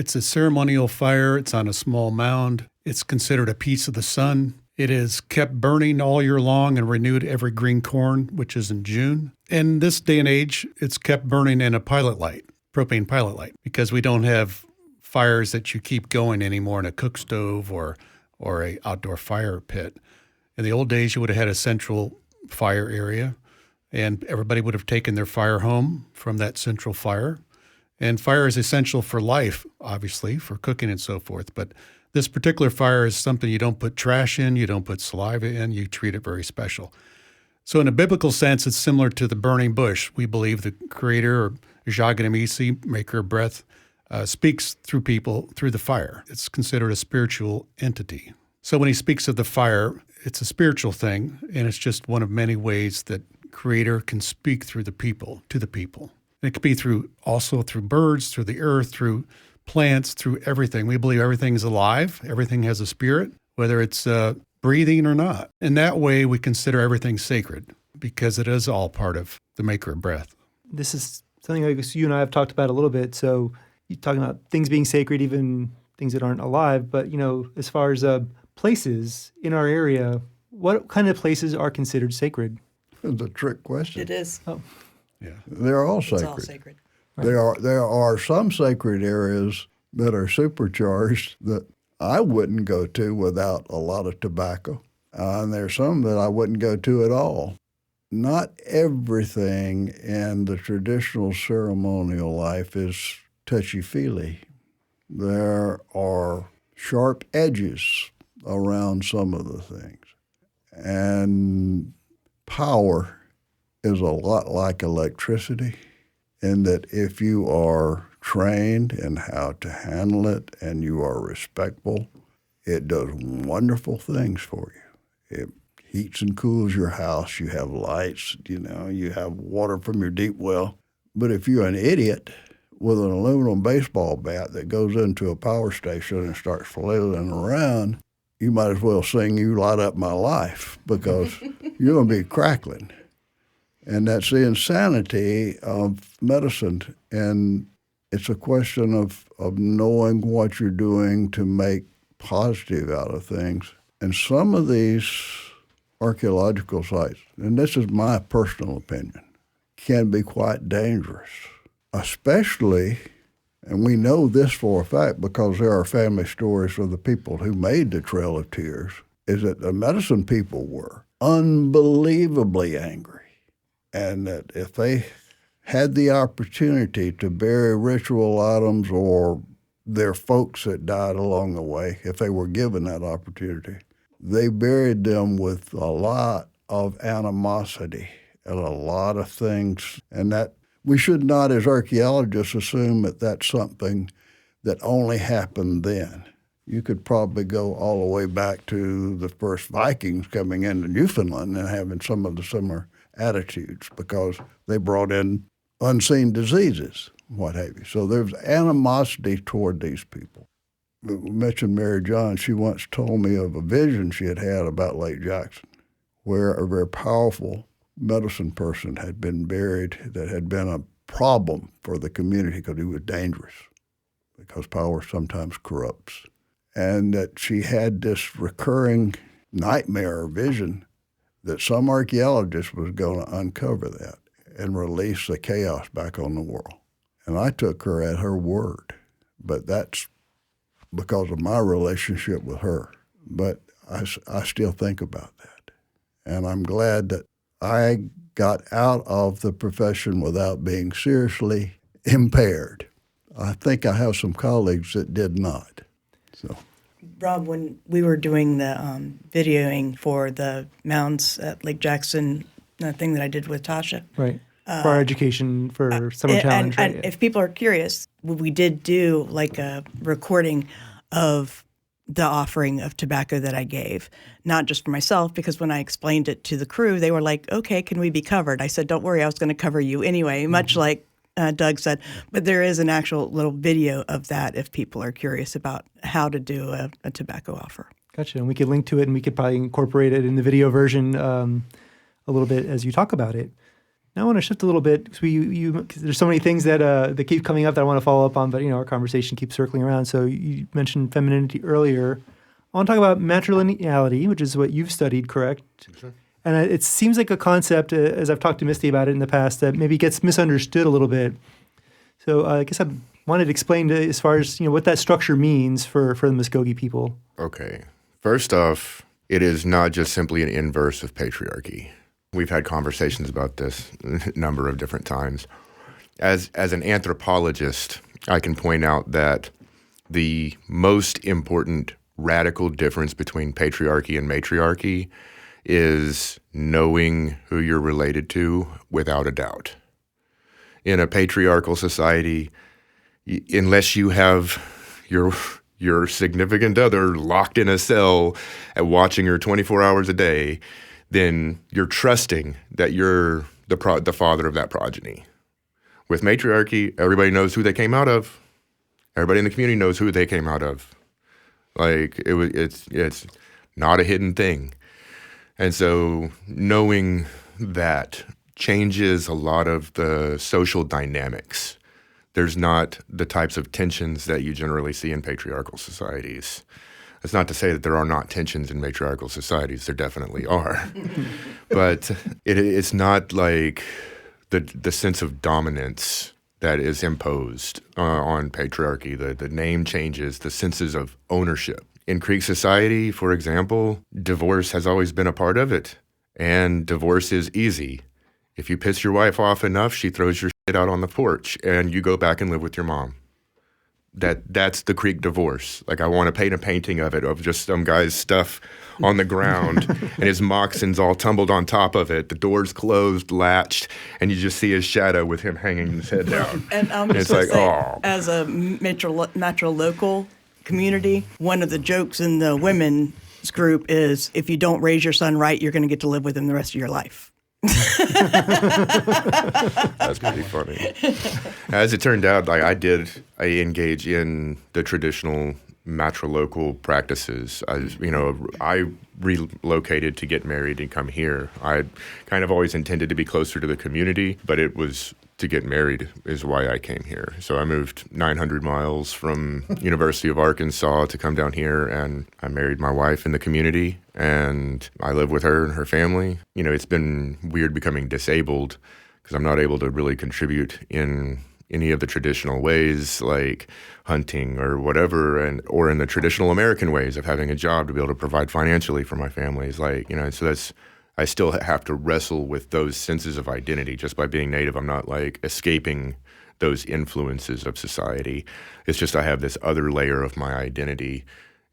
ceremonial fire. It's on a small mound. It's considered a piece of the sun. It is kept burning all year long and renewed every green corn, which is in June. In this day and age, it's kept burning in a pilot light, propane pilot light, because we don't have fires that you keep going anymore in a cook stove or a outdoor fire pit. In the old days, you would have had a central fire area, and everybody would have taken their fire home from that central fire. And fire is essential for life, obviously, for cooking and so forth. But this particular fire is something you don't put trash in, you don't put saliva in, you treat it very special. So in a biblical sense, it's similar to the burning bush. We believe the Creator, or Jaganamisi, maker of breath, speaks through people through the fire. It's considered a spiritual entity. So when he speaks of the fire, it's a spiritual thing, and it's just one of many ways that Creator can speak through the people, to the people. And it could be also through birds, through the earth, through plants, through everything. We believe everything is alive, everything has a spirit, whether it's breathing or not. In that way, we consider everything sacred because it is all part of the maker of breath. This is something I guess you and I have talked about a little bit. So you're talking about things being sacred, even things that aren't alive. But, as far as places in our area, what kind of places are considered sacred? It's a trick question. It is. Oh, Yeah. They're all sacred. It's all sacred. Right. There are some sacred areas that are supercharged that I wouldn't go to without a lot of tobacco. And there's some that I wouldn't go to at all. Not everything in the traditional ceremonial life is touchy-feely. There are sharp edges around some of the things. And power is a lot like electricity, in that if you are trained in how to handle it and you are respectful, it does wonderful things for you. It heats and cools your house. You have lights, you have water from your deep well. But if you're an idiot with an aluminum baseball bat that goes into a power station and starts flailing around, you might as well sing "You Light Up My Life" because you're going to be crackling. And that's the insanity of medicine. And it's a question of knowing what you're doing to make positive out of things. And some of these archaeological sites, and this is my personal opinion, can be quite dangerous, especially, and we know this for a fact because there are family stories of the people who made the Trail of Tears, is that the medicine people were unbelievably angry. And that if they had the opportunity to bury ritual items or their folks that died along the way, if they were given that opportunity, they buried them with a lot of animosity and a lot of things. And that we should not, as archaeologists, assume that that's something that only happened then. You could probably go all the way back to the first Vikings coming into Newfoundland and having some of the similar attitudes because they brought in unseen diseases, what have you. So there's animosity toward these people. We mentioned Mary John. She once told me of a vision she had had about Lake Jackson, where a very powerful medicine person had been buried that had been a problem for the community because he was dangerous, because power sometimes corrupts. And that she had this recurring nightmare or vision that some archaeologist was going to uncover that and release the chaos back on the world. And I took her at her word, but that's because of my relationship with her. But I still think about that. And I'm glad that I got out of the profession without being seriously impaired. I think I have some colleagues that did not. So, Rob, when we were doing the videoing for the mounds at Lake Jackson, the thing that I did with Tasha. Right. For our education for Summer Challenge. And Right? if people are curious, we did do like a recording of the offering of tobacco that I gave, not just for myself, because when I explained it to the crew, they were like, okay, can we be covered? I said, don't worry, I was going to cover you anyway, much like Doug said. But there is an actual little video of that if people are curious about how to do a tobacco offer. Gotcha. And we could link to it, and we could probably incorporate it in the video version a little bit as you talk about it. Now I want to shift a little bit because cause there's so many things that keep coming up that I want to follow up on, but our conversation keeps circling around. So you mentioned femininity earlier. I want to talk about matrilineality, which is what you've studied, correct? Sure. And it seems like a concept, as I've talked to Misty about it in the past, that maybe gets misunderstood a little bit. So I guess I wanted to explain as far as what that structure means for the Muscogee people. Okay. First off, it is not just simply an inverse of patriarchy. We've had conversations about this a number of different times. As an anthropologist, I can point out that the most important radical difference between patriarchy and matriarchy is knowing who you're related to without a doubt. In a patriarchal society, unless you have your significant other locked in a cell and watching her 24 hours a day, then you're trusting that you're the father of that progeny. With matriarchy, everybody knows who they came out of. Everybody in the community knows who they came out of. Like it's not a hidden thing. And so knowing that changes a lot of the social dynamics. There's not the types of tensions that you generally see in patriarchal societies. That's not to say that there are not tensions in matriarchal societies. There definitely are. But it's not like the sense of dominance that is imposed on patriarchy. The name changes, the senses of ownership. In Creek society, for example, divorce has always been a part of it. And divorce is easy. If you piss your wife off enough, she throws your shit out on the porch and you go back and live with your mom. That's the Creek divorce. Like, I want to paint a painting of it, of just some guy's stuff on the ground and his moccasins all tumbled on top of it. The door's closed, latched, and you just see his shadow with him hanging his head down. And it's like, oh. As a metro local community, one of the jokes in the women's group is, if you don't raise your son right, you're going to get to live with him the rest of your life. That's pretty funny. As it turned out, like I engage in the traditional matrilocal practices. I relocated to get married and come here. I kind of always intended to be closer to the community, but it was to get married is why I came here. So I moved 900 miles from University of Arkansas to come down here, and I married my wife in the community, and I live with her and her family. It's been weird becoming disabled because I'm not able to really contribute in any of the traditional ways like hunting or whatever, or in the traditional American ways of having a job to be able to provide financially for my family. So I still have to wrestle with those senses of identity. Just by being Native, I'm not like escaping those influences of society. It's just I have this other layer of my identity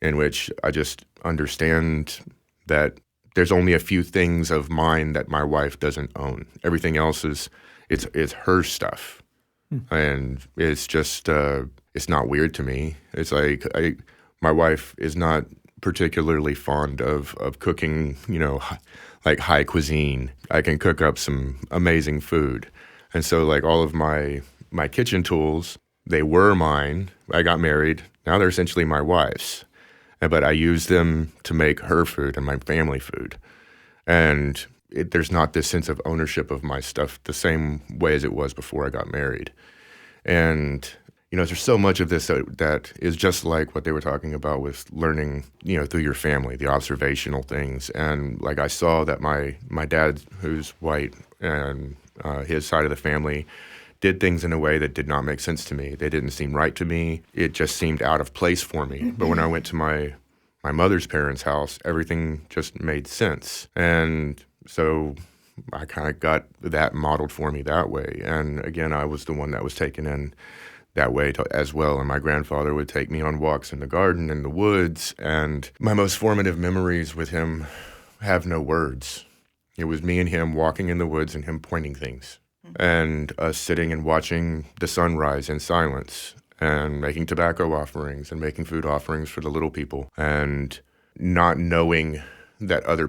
in which I just understand that there's only a few things of mine that my wife doesn't own. Everything else it's her stuff. And it's just, it's not weird to me. It's like my wife is not particularly fond of cooking, like high cuisine. I can cook up some amazing food. And so like all of my kitchen tools, they were mine. I got married. Now they're essentially my wife's. But I use them to make her food and my family food. And there's not this sense of ownership of my stuff the same way as it was before I got married. And, there's so much of this that is just like what they were talking about with learning, through your family, the observational things. And like I saw that my dad, who's white, and his side of the family did things in a way that did not make sense to me. They didn't seem right to me. It just seemed out of place for me. But when I went to my mother's parents' house, everything just made sense. And so I kind of got that modeled for me that way. And again, I was the one that was taken in that way as well. And my grandfather would take me on walks in the garden, in the woods. And my most formative memories with him have no words. It was me and him walking in the woods and him pointing things. And us sitting and watching the sunrise in silence and making tobacco offerings and making food offerings for the little people. And not knowing that other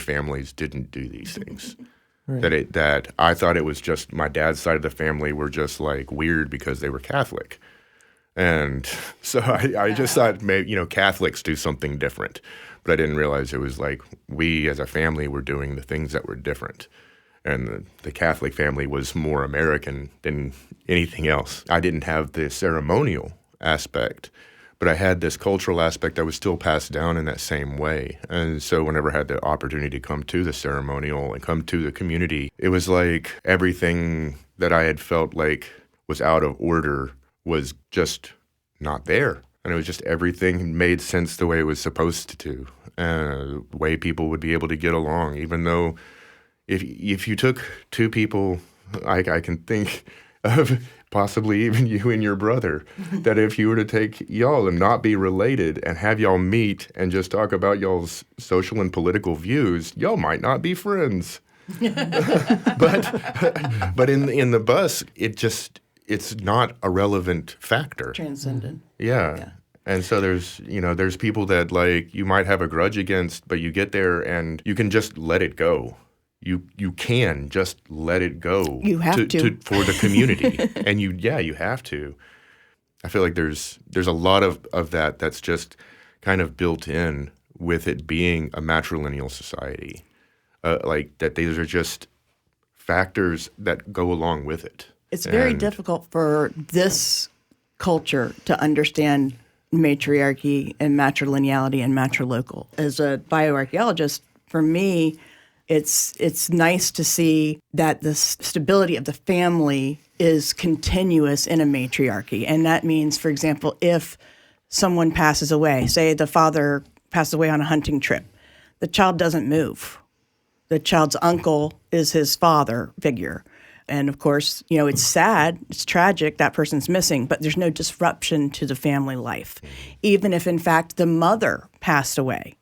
families didn't do these things. Right. That I thought it was just my dad's side of the family were just like weird because they were Catholic. And so I just thought maybe, Catholics do something different. But I didn't realize it was like we as a family were doing the things that were different. And the Catholic family was more American than anything else. I didn't have the ceremonial aspect, but I had this cultural aspect that was still passed down in that same way. And so whenever I had the opportunity to come to the ceremonial and come to the community, it was like everything that I had felt like was out of order was just not there. And it was just everything made sense the way it was supposed to, the way people would be able to get along, even though if you took two people, I can think of possibly even you and your brother, that if you were to take y'all and not be related and have y'all meet and just talk about y'all's social and political views, y'all might not be friends. but in the bus, it's not a relevant factor. Transcendent. Yeah. And so there's people that like you might have a grudge against, but you get there and you can just let it go. You can just let it go. You have to for the community, and you have to. I feel like there's a lot of that's just kind of built in with it being a matrilineal society, like that. These are just factors that go along with it. It's very difficult for this culture to understand matriarchy and matrilineality and matrilocal. As a bioarchaeologist, for me, it's nice to see that the stability of the family is continuous in a matriarchy. And that means, for example, if someone passes away, say the father passes away on a hunting trip, the child doesn't move. The child's uncle is his father figure. And of course, it's sad, it's tragic, that person's missing, but there's no disruption to the family life. Even if, in fact, the mother passed away,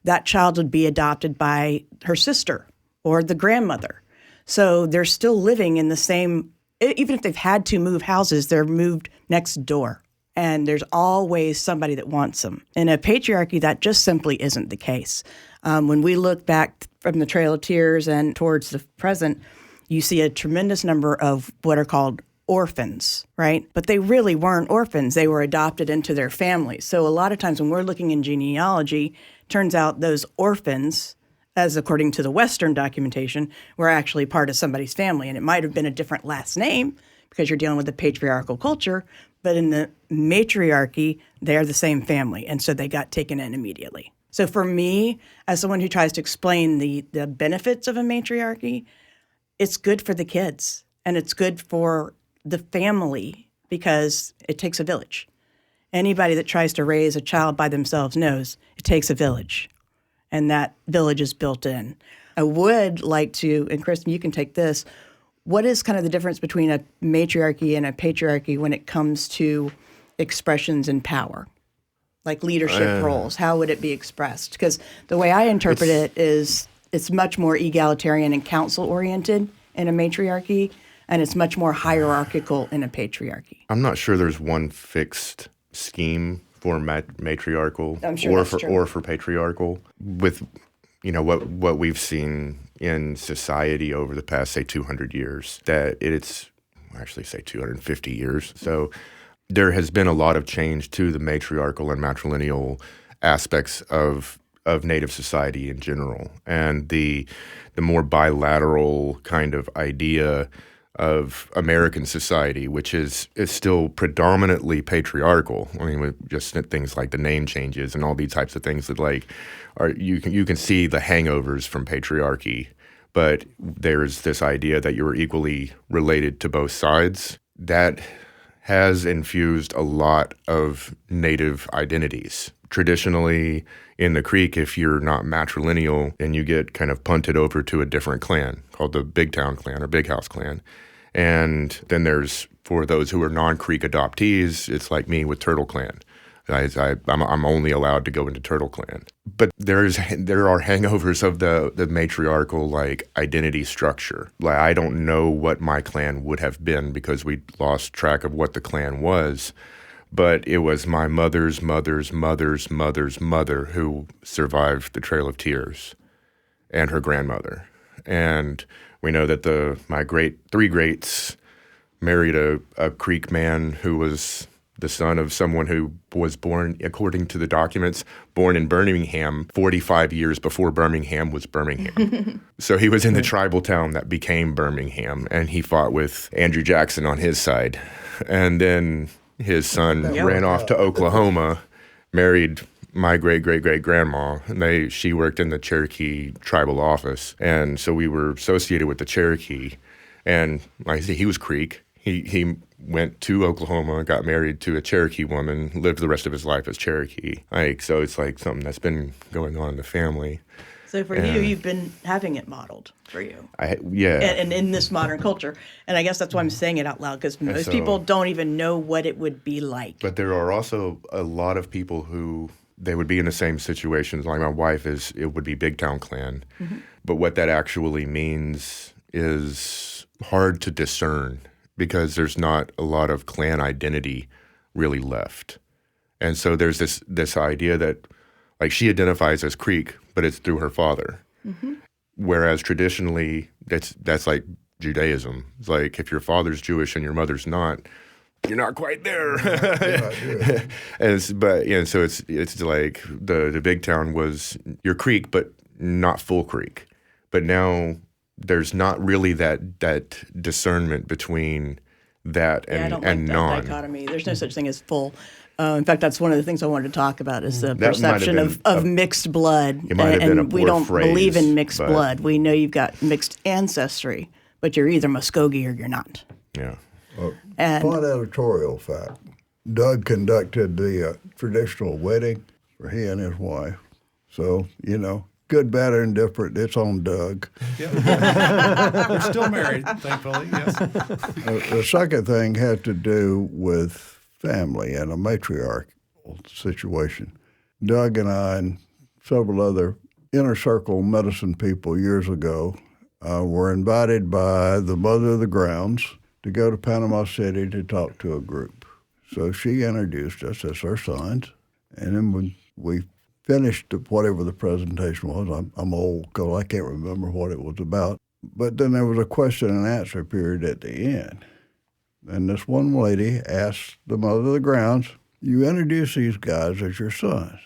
that child would be adopted by her sister or the grandmother. So they're still living in the same, even if they've had to move houses, they're moved next door. and there's always somebody that wants them. In a patriarchy, that just simply isn't the case. When we look back from the Trail of Tears and towards the present, you see a tremendous number of what are called orphans, right? But they really weren't orphans. They were adopted into their families. So a lot of times when we're looking in genealogy, turns out those orphans, as according to the Western documentation, were actually part of somebody's family. And it might have been a different last name because you're dealing with a patriarchal culture, but in the matriarchy, they're the same family. And so they got taken in immediately. So for me, as someone who tries to explain the benefits of a matriarchy, it's good for the kids and it's good for the family because it takes a village. Anybody that tries to raise a child by themselves knows it takes a village, and that village is built in. I would like to, and Kristen, you can take this, what is kind of the difference between a matriarchy and a patriarchy when it comes to expressions in power? Like leadership roles, how would it be expressed? Because the way I interpret it is it's much more egalitarian and council-oriented in a matriarchy, and it's much more hierarchical in a patriarchy. I'm not sure there's one fixed scheme for matriarchal I'm sure or for patriarchal. With what we've seen in society over the past, say, 200 years, that it's actually say 250 years. So there has been a lot of change to the matriarchal and matrilineal aspects of Native society in general, and the more bilateral kind of idea of American society, which is still predominantly patriarchal. I mean, with just things like the name changes and all these types of things that you can see the hangovers from patriarchy, but there's this idea that you're equally related to both sides. That has infused a lot of Native identities. Traditionally, in the Creek, if you're not matrilineal, then you get kind of punted over to a different clan called the Big Town Clan or Big House Clan. And then there's, for those who are non-Creek adoptees, it's like me with Turtle Clan. I'm only allowed to go into Turtle Clan. But there are hangovers of the matriarchal identity structure. Like, I don't know what my clan would have been because we lost track of what the clan was. But it was my mother's mother's mother's mother's mother who survived the Trail of Tears, and her grandmother. And we know that my three greats married a Creek man who was the son of someone who was born, according to the documents, born in Birmingham 45 years before Birmingham was Birmingham. So he was in the tribal town that became Birmingham, and he fought with Andrew Jackson on his side. And then his son ran off to Oklahoma, married my great-great-great-grandma, and she worked in the Cherokee tribal office. And so we were associated with the Cherokee. And like I say, he was Creek. He went to Oklahoma, got married to a Cherokee woman, lived the rest of his life as Cherokee. So it's like something that's been going on in the family. So for you, you've been having it modeled for you. Yeah. And in this modern culture. And I guess that's why I'm saying it out loud, because most people don't even know what it would be like. But there are also a lot of people who, they would be in the same situations. Like my wife it would be Big Town Clan. Mm-hmm. But what that actually means is hard to discern, because there's not a lot of clan identity really left. And so there's this idea that, like, she identifies as Creek, but it's through her father. Mm-hmm. Whereas traditionally, that's like Judaism. It's like, if your father's Jewish and your mother's not, you're not quite there. So it's like the Big Town was your Creek, but not full Creek. But now there's not really that discernment between that and I don't like non. that dichotomy. There's no such thing as full. In fact, that's one of the things I wanted to talk about is the That perception might have been of mixed blood. It might have been a we poor don't phrase, believe in mixed but- blood. We know you've got mixed ancestry, but you're either Muscogee or you're not. Yeah. And Fun editorial fact. Doug conducted the traditional wedding for he and his wife. So, good, bad, or indifferent, it's on Doug. Yeah. We're still married, thankfully, yes. The second thing had to do with family and a matriarchal situation. Doug and I and several other inner circle medicine people years ago were invited by the mother of the grounds to go to Panama City to talk to a group. So she introduced us as her sons. And then when we finished whatever the presentation was, I'm old, so I can't remember what it was about. But then there was a question and answer period at the end. And this one lady asked the mother of the grounds, "You introduce these guys as your sons."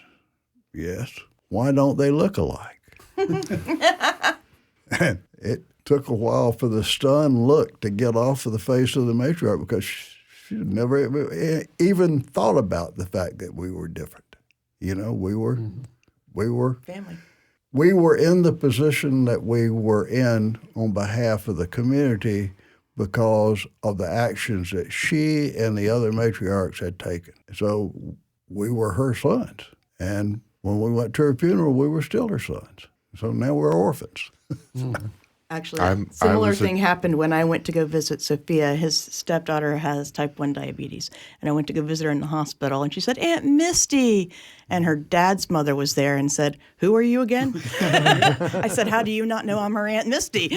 "Yes." "Why don't they look alike?" And it took a while for the stunned look to get off of the face of the matriarch because she never even thought about the fact that we were different. You know, we were Family. We were in the position that we were in on behalf of the community because of the actions that she and the other matriarchs had taken. So we were her sons. And when we went to her funeral, we were still her sons. So now we're orphans. Actually, a similar thing happened when I went to go visit Sophia. His stepdaughter has type 1 diabetes. And I went to go visit her in the hospital, and she said, "Aunt Misty." And her dad's mother was there and said, "Who are you again?" I said, "How do you not know I'm her Aunt Misty?"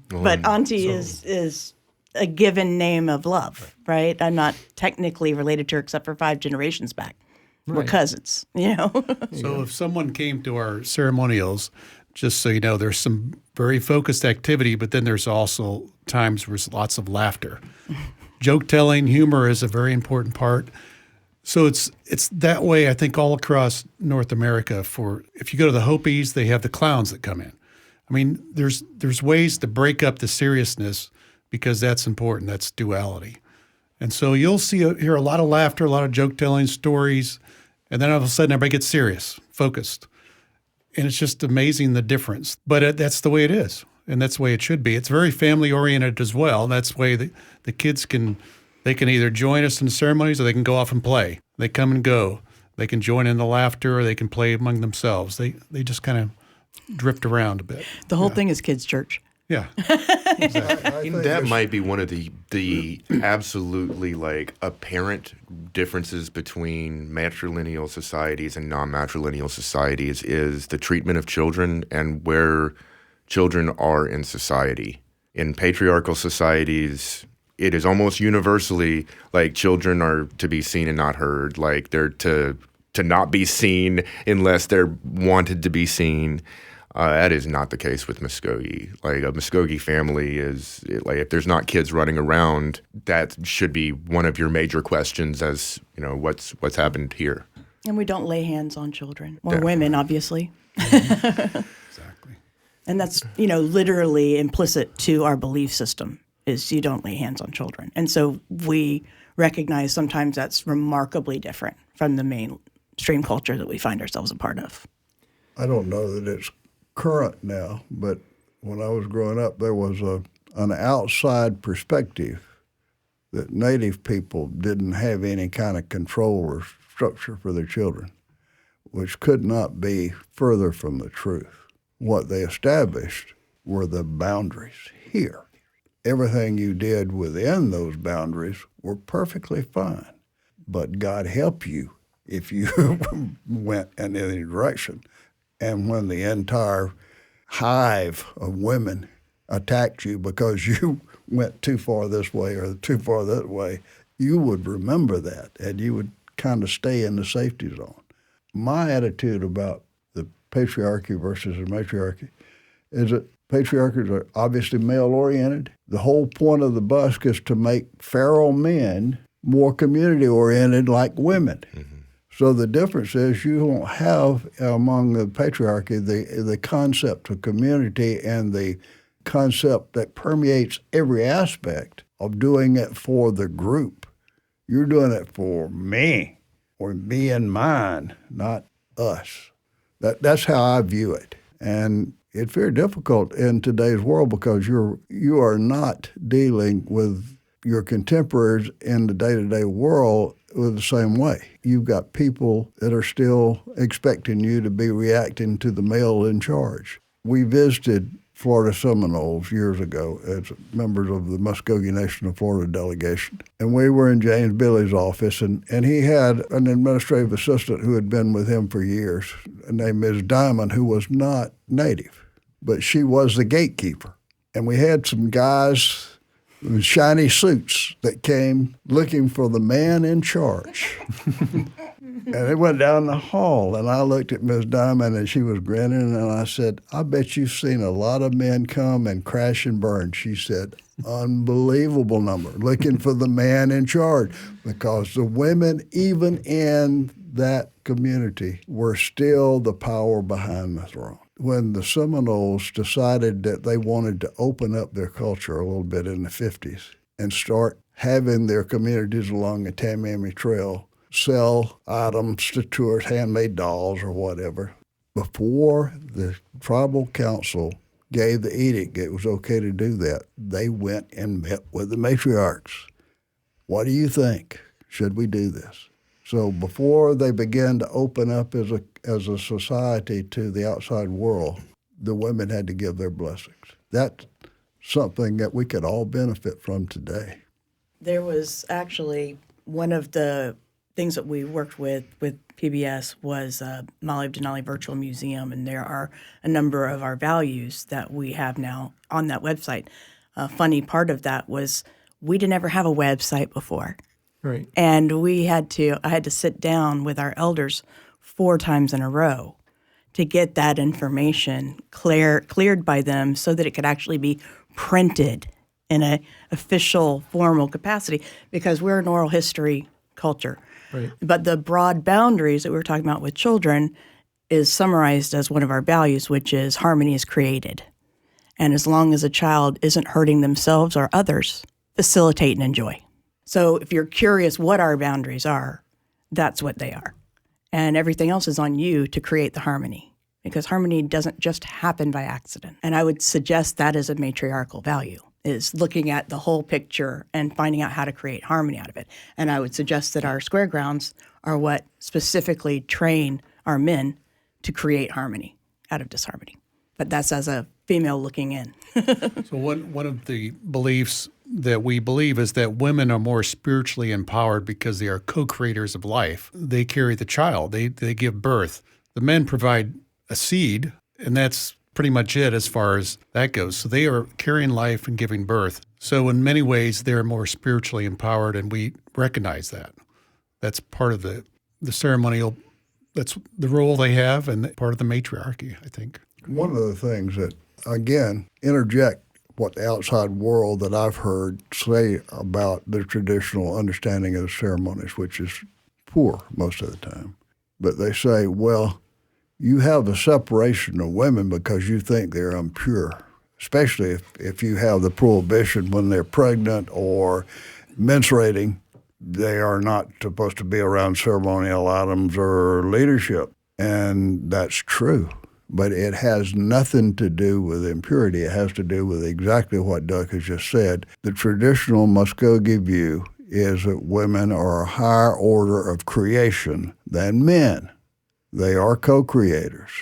But Auntie is a given name of love, right? I'm not technically related to her except for 5 generations back. We're cousins, you know. So if someone came to our ceremonials, just so you know, there's some very focused activity, but then there's also times where there's lots of laughter. Joke telling, humor is a very important part. So it's that way, I think, all across North America. If you go to the Hopis, they have the clowns that come in. I mean, there's ways to break up the seriousness because that's important. That's duality. And so you'll hear a lot of laughter, a lot of joke telling, stories, and then all of a sudden everybody gets serious, focused. And it's just amazing the difference. But that's the way it is, and that's the way it should be. It's very family-oriented as well. That's the way the kids can either join us in the ceremonies or they can go off and play. They come and go. They can join in the laughter or they can play among themselves. They just kind of drift around a bit. The whole thing is kids' church. Yeah. And that might be one of the absolutely apparent differences between matrilineal societies and non-matrilineal societies is the treatment of children and where children are in society. In patriarchal societies, it is almost universally children are to be seen and not heard. They're to not be seen unless they're wanted to be seen. That is not the case with Muscogee. A Muscogee family is if there's not kids running around, that should be one of your major questions as what's happened here. And we don't lay hands on children or women, obviously. Exactly. And that's literally implicit to our belief system is you don't lay hands on children. And so we recognize sometimes that's remarkably different from the mainstream culture that we find ourselves a part of. I don't know that it's current now, but when I was growing up, there was an outside perspective that Native people didn't have any kind of control or structure for their children, which could not be further from the truth. What they established were the boundaries here. Everything you did within those boundaries were perfectly fine, but God help you if you went in any direction. And when the entire hive of women attacked you because you went too far this way or too far that way, you would remember that and you would kind of stay in the safety zone. My attitude about the patriarchy versus the matriarchy is that patriarchies are obviously male-oriented. The whole point of the busk is to make feral men more community-oriented like women. Mm-hmm. So the difference is you don't have among the patriarchy the concept of community and the concept that permeates every aspect of doing it for the group. You're doing it for me or me and mine, not us. That's how I view it. And it's very difficult in today's world because you are not dealing with your contemporaries in the day-to-day world with the same way. You've got people that are still expecting you to be reacting to the male in charge. We visited Florida Seminoles years ago as members of the Muscogee Nation of Florida delegation. And we were in James Billy's office, and he had an administrative assistant who had been with him for years, named Ms. Diamond, who was not Native, but she was the gatekeeper. And we had some guys shiny suits that came looking for the man in charge. And they went down the hall, and I looked at Miss Diamond, and she was grinning, and I said, I bet you've seen a lot of men come and crash and burn. She said, unbelievable number, looking for the man in charge, because the women, even in that community, were still the power behind the throne. When the Seminoles decided that they wanted to open up their culture a little bit in the 50s and start having their communities along the Tamiami Trail sell items to tourists, handmade dolls or whatever, before the tribal council gave the edict it was okay to do that, they went and met with the matriarchs. What do you think? Should we do this? So before they began to open up as a society to the outside world, the women had to give their blessings. That's something that we could all benefit from today. There was actually one of the things that we worked with PBS was Mali of Denali Virtual Museum, and there are a number of our values that we have now on that website. A funny part of that was we didn't ever have a website before. Right. And I had to sit down with our elders 4 times in a row to get that information cleared by them so that it could actually be printed in an official, formal capacity, because we're an oral history culture. Right. But the broad boundaries that we were talking about with children is summarized as one of our values, which is harmony is created. And as long as a child isn't hurting themselves or others, facilitate and enjoy. So if you're curious what our boundaries are, that's what they are. And everything else is on you to create the harmony, because harmony doesn't just happen by accident. And I would suggest that is a matriarchal value, is looking at the whole picture and finding out how to create harmony out of it. And I would suggest that our square grounds are what specifically train our men to create harmony out of disharmony. But that's as a female looking in. So one of the beliefs that we believe is that women are more spiritually empowered because they are co-creators of life. They carry the child. They give birth. The men provide a seed, and that's pretty much it as far as that goes. So they are carrying life and giving birth. So in many ways, they're more spiritually empowered, and we recognize that. That's part of the ceremonial, that's the role they have and part of the matriarchy, I think. One of the things that, again, interject what the outside world that I've heard say about the traditional understanding of the ceremonies, which is poor most of the time. But they say, well, you have a separation of women because you think they're impure, especially if you have the prohibition when they're pregnant or menstruating. They are not supposed to be around ceremonial items or leadership. And that's true. But it has nothing to do with impurity. It has to do with exactly what Doug has just said. The traditional Muscogee view is that women are a higher order of creation than men. They are co-creators.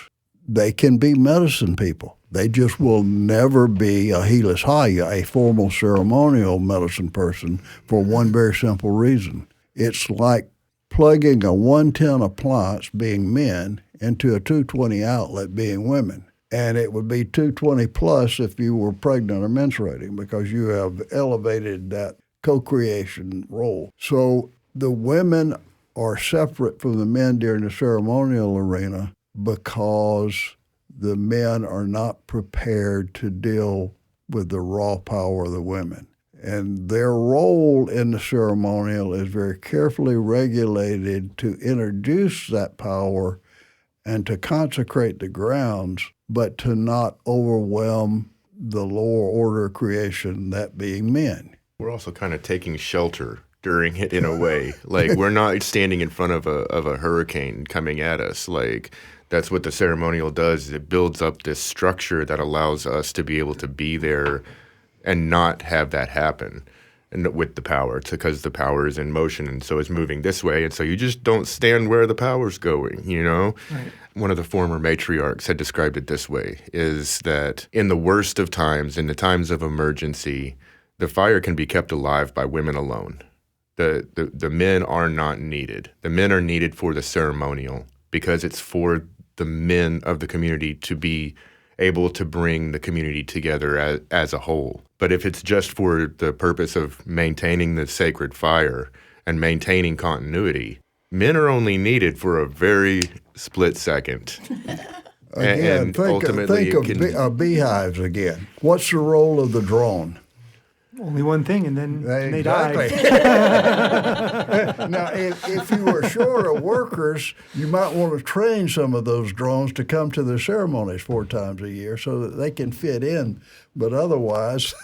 They can be medicine people. They just will never be a Helis Haya, a formal ceremonial medicine person, for one very simple reason. It's like plugging a 110 appliance, being men, into a 220 outlet, being women. And it would be 220 plus if you were pregnant or menstruating, because you have elevated that co-creation role. So the women are separate from the men during the ceremonial arena because the men are not prepared to deal with the raw power of the women. And their role in the ceremonial is very carefully regulated to introduce that power and to consecrate the grounds, but to not overwhelm the lower order of creation, that being men. We're also kind of taking shelter during it in a way. Like, we're not standing in front of a hurricane coming at us. Like, that's what the ceremonial does, is it builds up this structure that allows us to be able to be there and not have that happen. And with the power, because the power is in motion, and so it's moving this way, and so you just don't stand where the power's going, you know? Right. One of the former matriarchs had described it this way, is that in the worst of times, in the times of emergency, the fire can be kept alive by women alone. The men are not needed. The men are needed for the ceremonial, because it's for the men of the community to be able to bring the community together as a whole. But if it's just for the purpose of maintaining the sacred fire and maintaining continuity, men are only needed for a very split second. Again, think of beehives again. What's the role of the drone? Only one thing, and then they Exactly. die. Now, if you were short of workers, you might want to train some of those drones to come to the ceremonies 4 times a year so that they can fit in. But otherwise,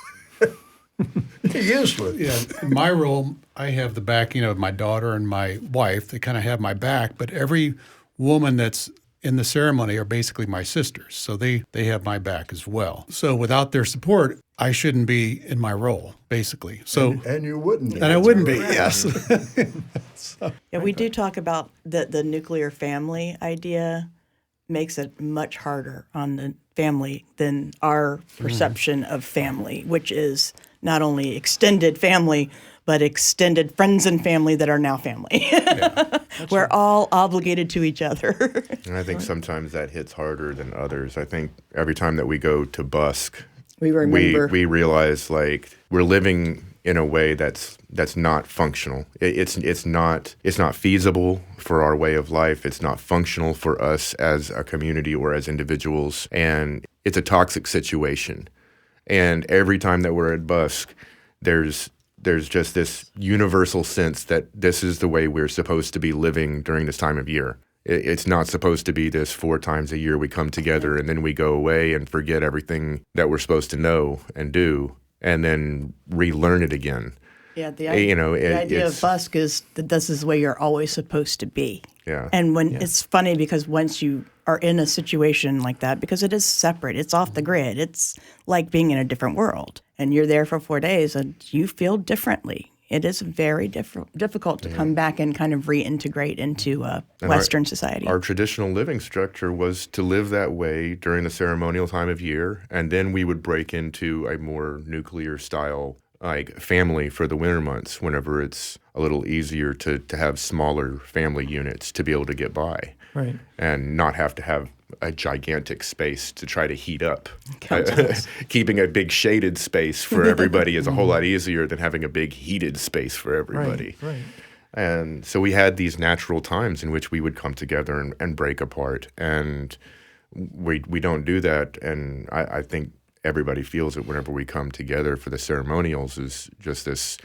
useless. Yeah, in my role, I have the backing of my daughter and my wife. They kind of have my back, but every woman that's in the ceremony are basically my sisters, so they have my back as well. So without their support, I shouldn't be in my role, basically. So And you wouldn't be. and I wouldn't be. Yes. Yeah, we do talk about the nuclear family idea makes it much harder on the family than our perception of family, which is not only extended family, but extended friends and family that are now family. We're all obligated to each other. And I think sometimes that hits harder than others. I think every time that we go to busk, We remember. we realize like we're living in a way that's not functional. It's not feasible for our way of life. It's not functional for us as a community or as individuals, and it's a toxic situation. And every time that we're at busk, there's just this universal sense that this is the way we're supposed to be living during this time of year. It's not supposed to be this 4 times a year we come together and then we go away and forget everything that we're supposed to know and do and then relearn it again. Yeah, the The idea of busk is that this is the way you're always supposed to be. Yeah. And it's funny because once you are in a situation like that, because it is separate, it's off the grid, it's like being in a different world. And you're there for 4 days and you feel differently. It is very difficult to come back and kind of reintegrate into Western society. Our traditional living structure was to live that way during the ceremonial time of year, and then we would break into a more nuclear style like family for the winter months whenever it's a little easier to have smaller family units to be able to get by. Right. And not have to have a gigantic space to try to heat up. Counselors. Keeping a big shaded space for everybody is a whole lot easier than having a big heated space for everybody. Right. And so we had these natural times in which we would come together and break apart. And we don't do that. And I think everybody feels it whenever we come together for the ceremonials is just this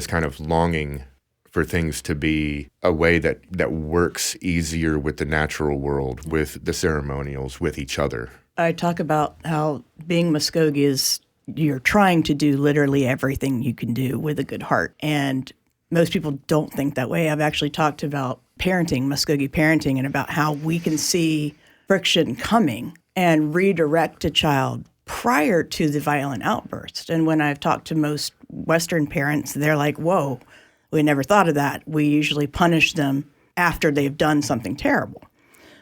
kind of longing for things to be a way that works easier with the natural world, with the ceremonials, with each other. I talk about how being Muscogee is you're trying to do literally everything you can do with a good heart. And most people don't think that way. I've actually talked about parenting, Muscogee parenting, and about how we can see friction coming and redirect a child prior to the violent outburst. And when I've talked to most Western parents, they're like, whoa, we never thought of that. We usually punish them after they've done something terrible.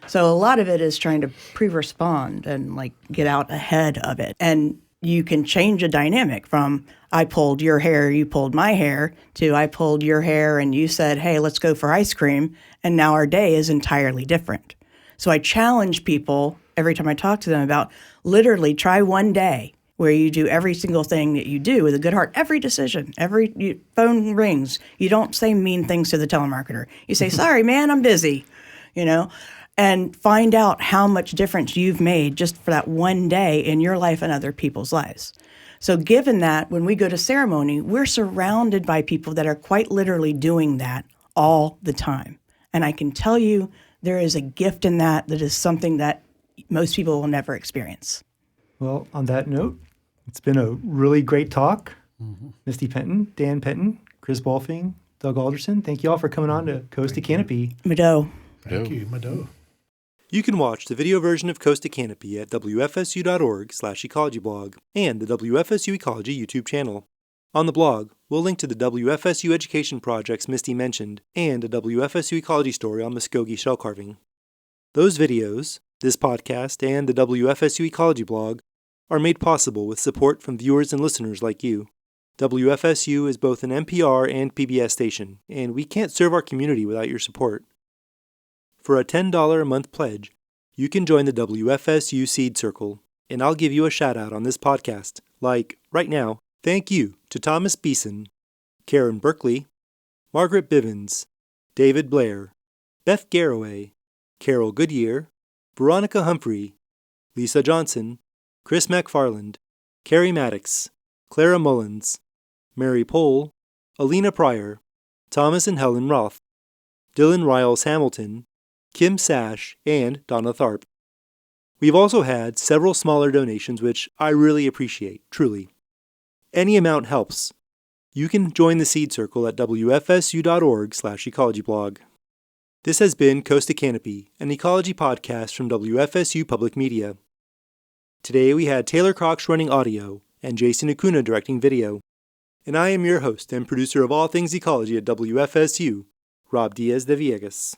So a lot of it is trying to pre-respond and like get out ahead of it. And you can change a dynamic from I pulled your hair, you pulled my hair, to I pulled your hair and you said, hey, let's go for ice cream. And now our day is entirely different. So I challenge people every time I talk to them about literally try one day where you do every single thing that you do with a good heart, every decision, phone rings. You don't say mean things to the telemarketer. You say, sorry, man, I'm busy, and find out how much difference you've made just for that one day in your life and other people's lives. So given that, when we go to ceremony, we're surrounded by people that are quite literally doing that all the time. And I can tell you there is a gift in that is something that most people will never experience. Well, on that note, it's been a really great talk. Misty Penton, Dan Penton, Chris Balfing, Doug Alderson, thank you all for coming on to Coast to Canopy. Mado. Thank you, Mado. You can watch the video version of Coast to Canopy at wfsu.org/ecologyblog and the WFSU Ecology YouTube channel. On the blog, we'll link to the WFSU education projects Misty mentioned and a WFSU ecology story on Muscogee shell carving. Those videos, this podcast, and the WFSU Ecology blog are made possible with support from viewers and listeners like you. WFSU is both an NPR and PBS station, and we can't serve our community without your support. For a $10 a month pledge, you can join the WFSU Seed Circle, and I'll give you a shout out on this podcast. Like, right now, thank you to Thomas Beeson, Karen Berkeley, Margaret Bivens, David Blair, Beth Garraway, Carol Goodyear, Veronica Humphrey, Lisa Johnson, Chris McFarland, Carrie Maddox, Clara Mullins, Mary Pohl, Alina Pryor, Thomas and Helen Roth, Dylan Riles Hamilton, Kim Sash, and Donna Tharp. We've also had several smaller donations which I really appreciate, truly. Any amount helps. You can join the Seed Circle at wfsu.org/ecologyblog. This has been Coast to Canopy, an ecology podcast from WFSU Public Media. Today we had Taylor Cox running audio and Jason Acuna directing video. And I am your host and producer of all things ecology at WFSU, Rob Diaz de Villegas.